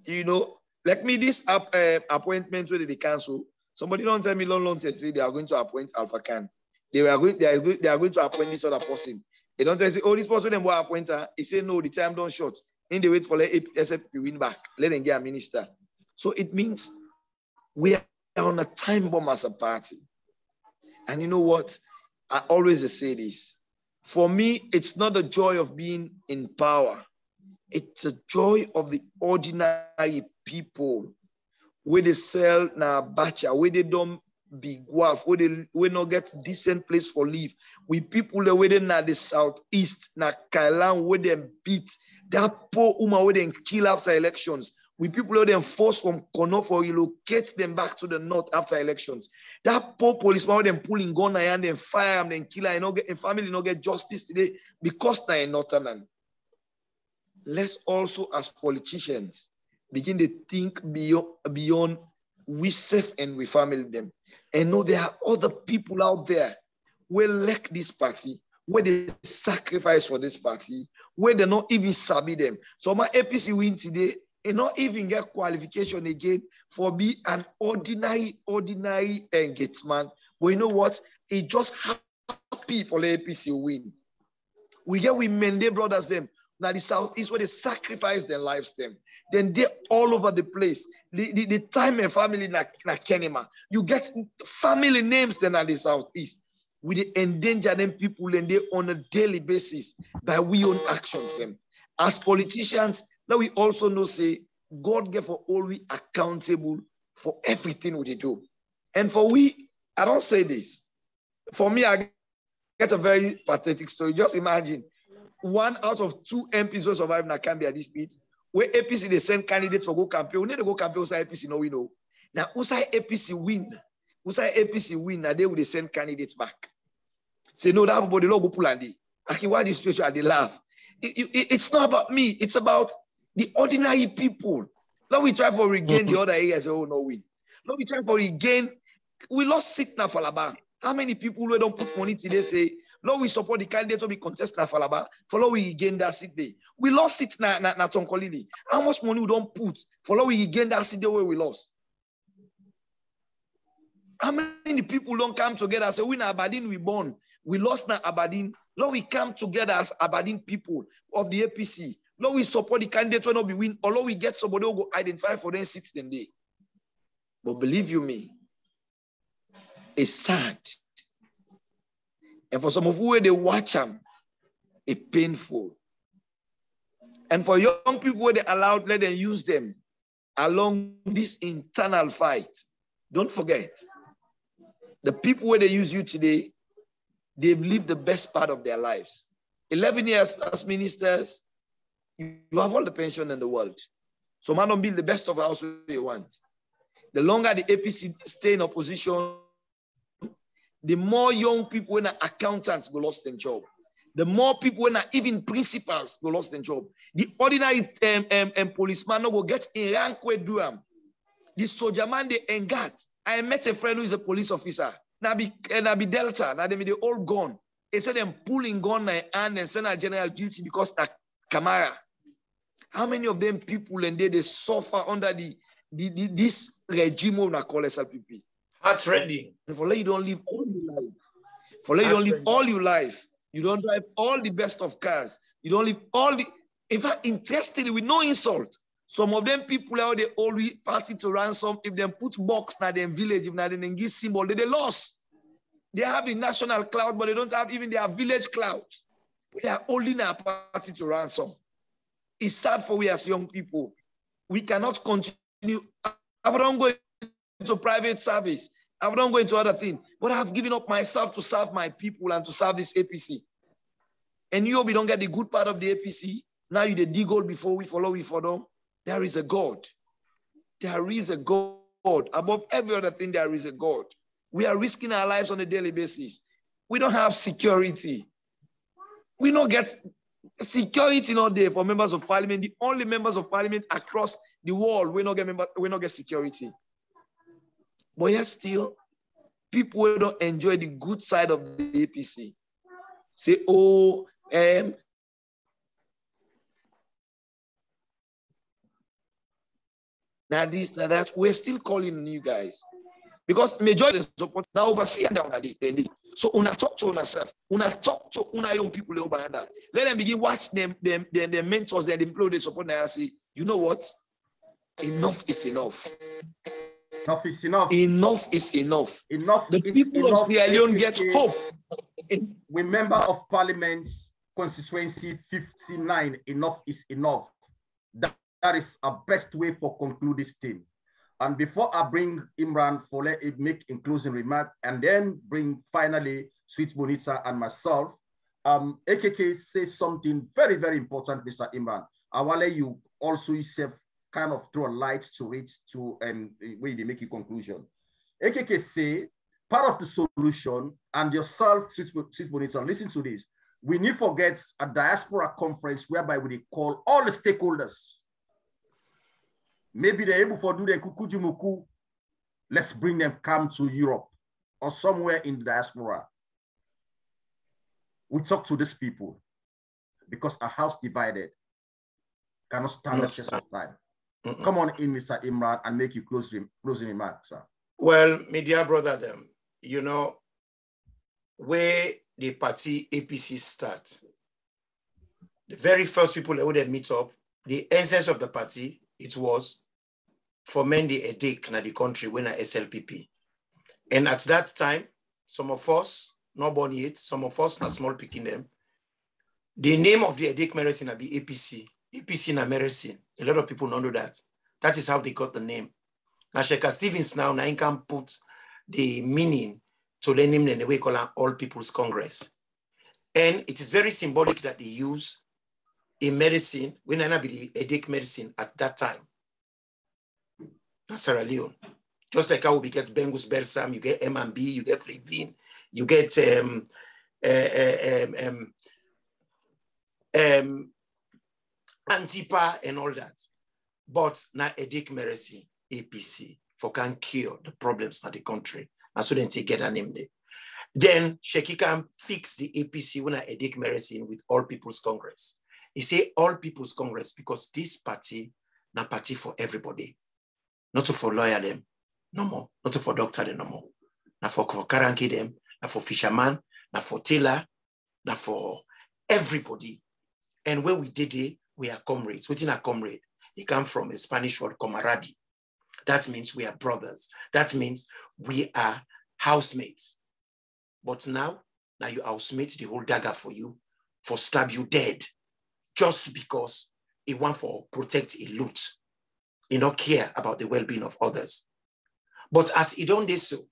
You know, like me, this appointment where they cancel, somebody don't tell me long say they are going to appoint Alpha Khan. They are going to appoint this other person. They don't say, oh, this person them will appoint her. He say, no, the time don't short. In the wait for let SLP win back. Let them get a minister. So it means we are on a time bomb as a party. And you know what? I always say this. For me, it's not the joy of being in power. It's a joy of the ordinary people where they sell na bacha, where they don't be guaf, where they not get decent place for live. We people the way they na the southeast, na Kailan, where they beat that poor woman where they kill after elections. We people where they force from Kono for relocate them back to the north after elections. That poor policeman where they pulling gun and then fire them, then kill her, and family not get justice today because they are northern. Let's also, as politicians, begin to think beyond we self and we family them. And know there are other people out there who elect this party, where they sacrifice for this party, where they not even sabi them. So my APC win today, and not even get qualification again for be an ordinary engagement. But you know what? It just happy for the APC win. We get women, they brothers them. Now the southeast where they sacrifice their lives them. Then they all over the place. The time and family na Kenema. You get family names then at the southeast. We endanger them people and they on a daily basis by we own actions them. As politicians, now we also know say God gave for all we accountable for everything we do. And for we, I don't say this. For me, I get a very pathetic story. Just imagine 1 out of 2 MPs will survive in Nakambia this beat. Where APC they send candidates for go campaign. We need to go campaign outside APC, no we know. Now outside APC win. Outside APC win, now they will send candidates back. Say no, that everybody don't go pull and they. Why this situation they laugh? It's not about me, it's about the ordinary people. Now we try for regain the other areas, oh no win. Now we try for regain. We lost Sitna Falaba. How many people who don't put money today say, Lord, we support the candidate to be contested at Falaba. For Lord, we gain that seat there. We lost it na Tonkolili. How much money we don't put for Lord, we gain that seat there where we lost? How many people don't come together and say, we na Aberdeen, we born. We lost na Aberdeen. Lord, we come together as Aberdeen people of the APC. Lord, we support the candidate will not be win. Or Lord, we get somebody who go identify for them seats then day. But believe you me, it's sad. And for some of you, they watch them, it's painful. And for young people, they allowed, let them use them along this internal fight. Don't forget, the people where they use you today, they've lived the best part of their lives. 11 years as ministers, you have all the pension in the world. So man, don't build the best of house you want. The longer the APC stay in opposition, the more young people when accountants go lost their job. The more people when even principals go lost their job. The ordinary policeman no go get in rank with them. The soldier man they engat. I met a friend who is a police officer. Now be Delta. Now they be all gone. They said them pulling gun na hand and send a general duty because that Camara. How many of them people and they suffer under this regime of call SLPP? Heart rending. For you don't live all your life. For you don't live all your life. You don't drive all the best of cars. You don't live all the. In fact, interestingly, with no insult, some of them people out they always party to ransom. If they put box na them village, if na they give symbol, they lost. They have the national cloud, but they don't have even their village cloud. They are only now party to ransom. It's sad for we as young people. We cannot continue. I don't go into private service. I don't go into other things. But I've given up myself to serve my people and to serve this APC. And you don't get the good part of the APC. Now you the dig hole before we follow we for them. There is a God. There is a God. Above every other thing, there is a God. We are risking our lives on a daily basis. We don't have security. We don't get security not there for members of parliament. The only members of parliament across the world we not get security. But yet still, people will don't enjoy the good side of the APC. Say, oh, now this, now that. We're still calling on you guys. Because majority of support now oversee and down at the so una talk to yourself, una talk to una young people over there. Let them begin watch them mentors, their employees, they support and say, you know what? Enough is enough. Enough is enough. Enough is enough. Enough the is people enough. of Sierra Leone get hope. We member of Parliament's constituency 59. Enough is enough. That is our best way for conclude this thing. And before I bring Imran for let it make a closing remark, and then bring finally Sweet Bonita and myself, AKK says something very, very important, Mr. Imran. I will let you also yourself kind of throw a light to it to where they make a conclusion. AKK say part of the solution, and yourself, Sweet Bonita, listen to this. We need to forget a diaspora conference whereby we call all the stakeholders. Maybe they're able to do the kukujimuku. Let's bring them come to Europe or somewhere in the diaspora. We talk to these people because a house divided cannot stand the test of time. Come on in, Mr. Imran, and make your closing remarks, sir. Well, media brother, them, you know, where the party APC start, the very first people that would meet up, the essence of the party, it was for men the headache in the country when a SLPP. And at that time, some of us, not born yet, some of us not small picking them. The name of the headache medicine will be APC. APC na medicine. A lot of people don't know that. That is how they got the name. Now, Sheikh Stevens now can put the meaning to the name in the way called All People's Congress. And it is very symbolic that they use a medicine, when I be the headache medicine at that time. Sierra Leone. Just like how we get Bengus Belsam, you get M&B, you get Flavin, you get Antipa and all that. But now headache medicine, APC, for can cure the problems in the country. And so then they get a name there. Then Sheki can fix the APC when I edict medicine with All People's Congress. He say All People's Congress because this party, na party for everybody. Not for lawyer them, no more. Not for doctor them, no more. Not for karanki them, not for fisherman, not for tailor, not for everybody. And when we did it, we are comrades. Within a comrade, it comes from a Spanish word, camaradi. That means we are brothers. That means we are housemates. But now you housemate, the whole dagger for you, for stab you dead, just because he want for protect a loot. He don't care about the well-being of others. But as he don't do so,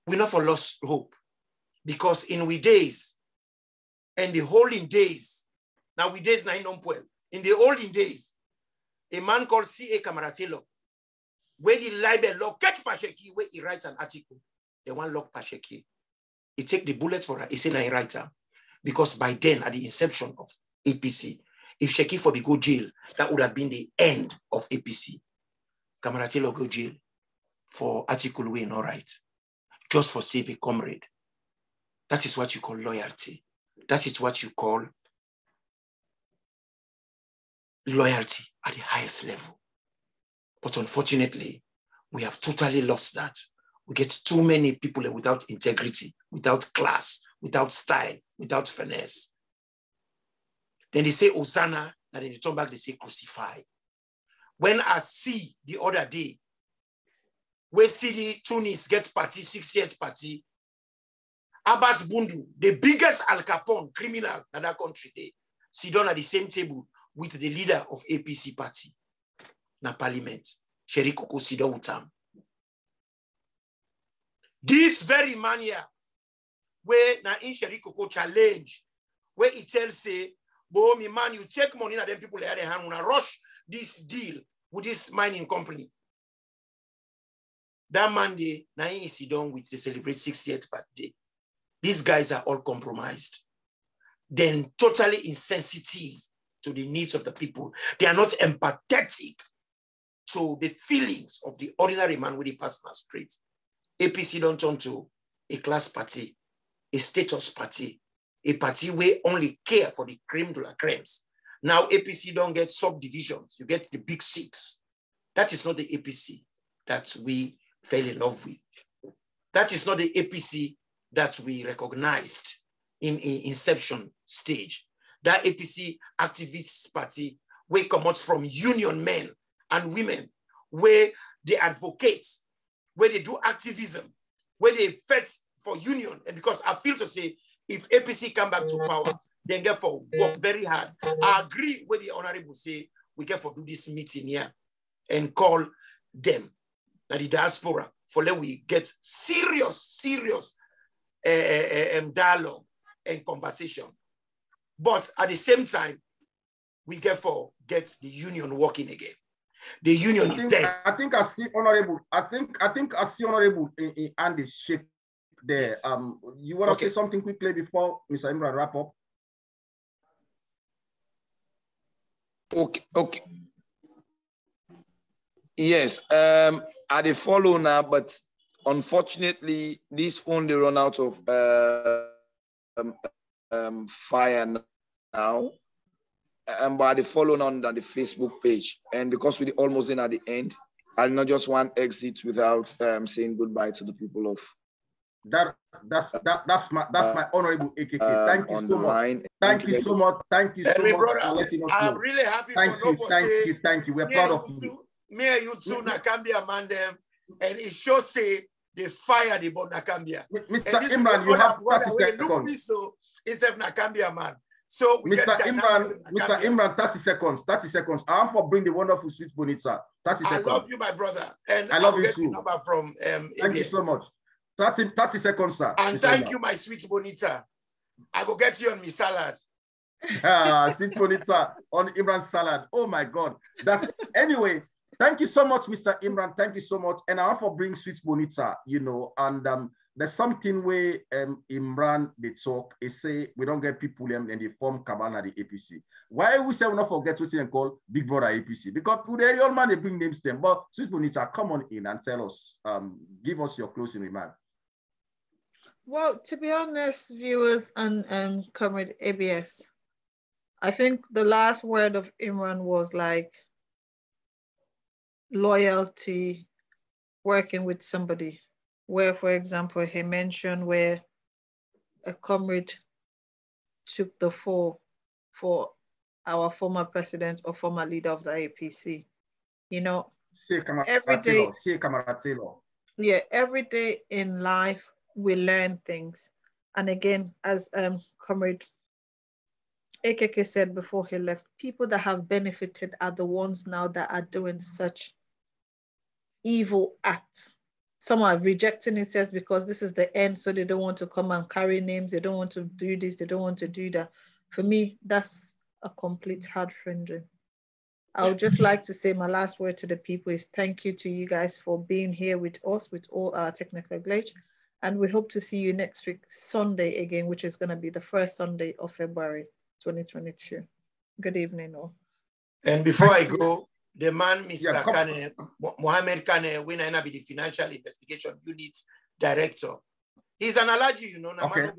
we not for lost hope. Because in we days, and the olden days, now we days 9 in the olden days, a man called C.A. Camaratelo, where the libel law catch Pasheki, where he writes an article, they want lock Pasheki. He take the bullets for her, he say, I write her. Because by then, at the inception of APC, if Sheki for the go jail, that would have been the end of APC. Camaratelo go jail for article we not right, just for save a comrade. That is what you call loyalty. That is what you call loyalty at the highest level. But unfortunately, we have totally lost that. We get too many people without integrity, without class, without style, without finesse. Then they say Hosanna, and then they turn back, they say crucify. When I see the other day, where City Tunis gets party, 60th party, Abbas Bundu, the biggest Al Capone criminal in that country, they sit down at the same table with the leader of APC party na parliament, Sheri Koko sit down with him. This very man here, where na in Sheri Koko challenge, where he tells say, "Bo me man, you take money and then people lay their hand on a rush this deal with this mining company." That Monday, na in sit down with the celebrate 60th birthday. These guys are all compromised. Then totally insensitive to the needs of the people. They are not empathetic to the feelings of the ordinary man with the personal street. APC don't turn to a class party, a status party, a party where only care for the creme de la cremes. Now APC don't get subdivisions. You get the big six. That is not the APC that we fell in love with. That is not the APC that we recognized in inception stage. That APC activists party where come out from union men and women, where they advocate, where they do activism, where they fight for union. And because I feel to say, if APC come back to power, then get for work very hard. I agree with the honorable say, we get for do this meeting here and call them, the diaspora, for let we get serious dialogue and conversation. But at the same time, we get the union working again. The union is dead. I think I see honorable. I think I see honorable in Andy's shake there. Yes. You want to say something quickly before Mr. Imran wrap up? Okay. Yes. I dey follow now, but unfortunately, this phone they run out of fire now. But I dey follow on the Facebook page, and because we're almost in at the end, I'll not just want exit without saying goodbye to the people of. That's my honorable AKK. Thank you so much. Thank you so much. Thank you so much for letting us know. I'm really happy. Thank you. We're proud of you. Me and you too, Nakambia man them, and it shows say they fired the Nakambia. Mr. Imran, you have 30 seconds. So it's a Nakambia man. So Mr. Imran, 30 seconds. 30 seconds. I want to bring the wonderful sweet bonita. 30 seconds. I love you, my brother, and I love you too. Number from thank you so much. 30 seconds, sir. And thank you, my sweet bonita. I go get you on me salad. Sweet bonita on Imran's salad. Oh my God. Anyway. Thank you so much, Mr. Imran. Thank you so much. And I want to bring sweet bonita, and there's something where Imran, they talk, they say we don't get people and they form Cabana the APC. Why we say we not forget what they call Big Brother APC? Because today the old man, they bring names them. But sweet bonita, come on in and tell us, give us your closing remark. Well, to be honest, viewers and Comrade ABS, I think the last word of Imran was like loyalty, working with somebody, where, for example, he mentioned where a comrade took the fall for our former president or former leader of the APC. You know, every day, yeah, every day in life we learn things. And again, as Comrade AKK said before he left, people that have benefited are the ones now that are doing such evil acts. Some are rejecting it just because this is the end, so they don't want to come and carry names. They don't want to do this. They don't want to do that. For me, that's a complete heart rendering. I would just like to say my last word to the people is thank you to you guys for being here with us with all our technical glitch. And we hope to see you next week, Sunday again, which is going to be the first Sunday of February 2022. Good evening, all. And before I go, the man, Mr. Kane, Mohammed Kane, when I be the Financial Investigation Unit Director, he's an allergy, you know, okay.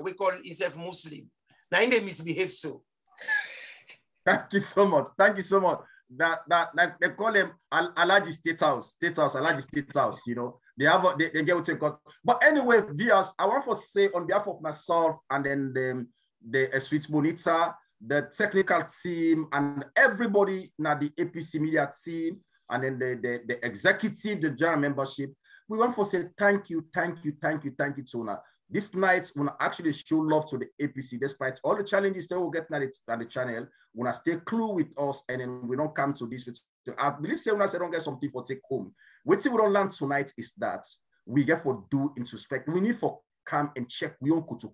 We call himself Muslim. Now, they misbehave so. Thank you so much. Thank you so much. That they call them allergy state house, allergy state house, you know. They get what they got. But anyway, viewers, I want to say on behalf of myself and then the Sweet Bonita, the technical team, and everybody now the APC media team, and then the executive, the general membership, we want to say thank you, Tona. This night, we actually show love to the APC, despite all the challenges that we'll get at the channel. We stay clue with us, and then we don't come to this. I believe say when I say don't get something for take home. What we don't learn tonight is that we get for do introspect. We need for come and check we don't go to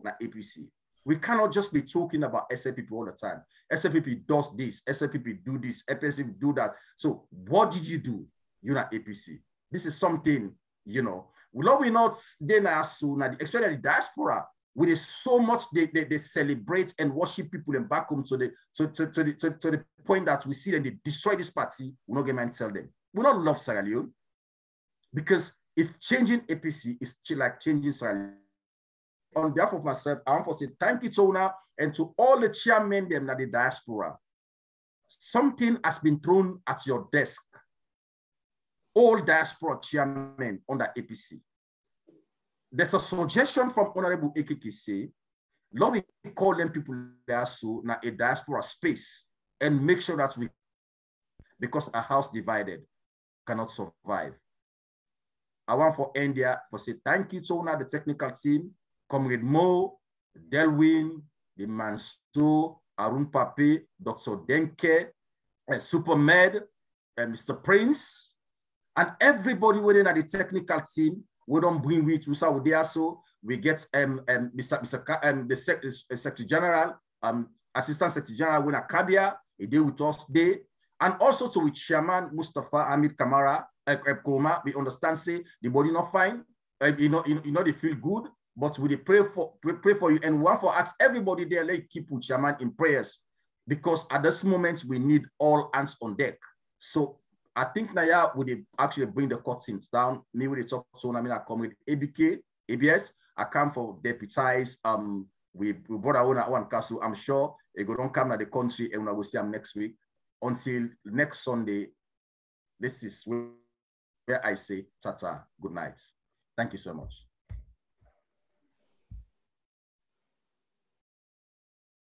na APC. We cannot just be talking about SLPP all the time. SLPP does this, SLPP do this, SLPP do that. So what did you do? You're not APC. This is something, you know. We not then especially the diaspora, with so much they celebrate and worship people and back home to the point that we see them they destroy this party. We're not going to tell them. We don't love Sierra Leone, because if changing APC is like changing Sierra Leone. On behalf of myself, I want to say thank you, Tona, and to all the chairmen them at the diaspora. Something has been thrown at your desk. All diaspora chairmen under APC. There's a suggestion from Honorable AKK say, let me call them people there so now a diaspora space and make sure that we, because a house divided cannot survive. I want for India to say thank you, Tona, the technical team, Comrade Mo, Delwin, the Manso, Arun Pape, Dr. Denke, Supermed, Mr. Prince, and everybody within the technical team. We don't bring with us out there, so we get the Secretary General, Assistant Secretary General Wina Kabia, he did with us today, and also to with Chairman Mustafa Hamid Kamara, Koma. We understand say the body not fine, you know they feel good, but we pray for you, and one for ask everybody there, let keep with Chairman in prayers, because at this moment we need all hands on deck. So I think Naya would actually bring the curtains down. Me with the talk so I mean I come with ABS. I come for deputize. We brought our own castle. I'm sure they go don't come to the country and we will see them next week. Until next Sunday. This is where I say tata. Good night. Thank you so much.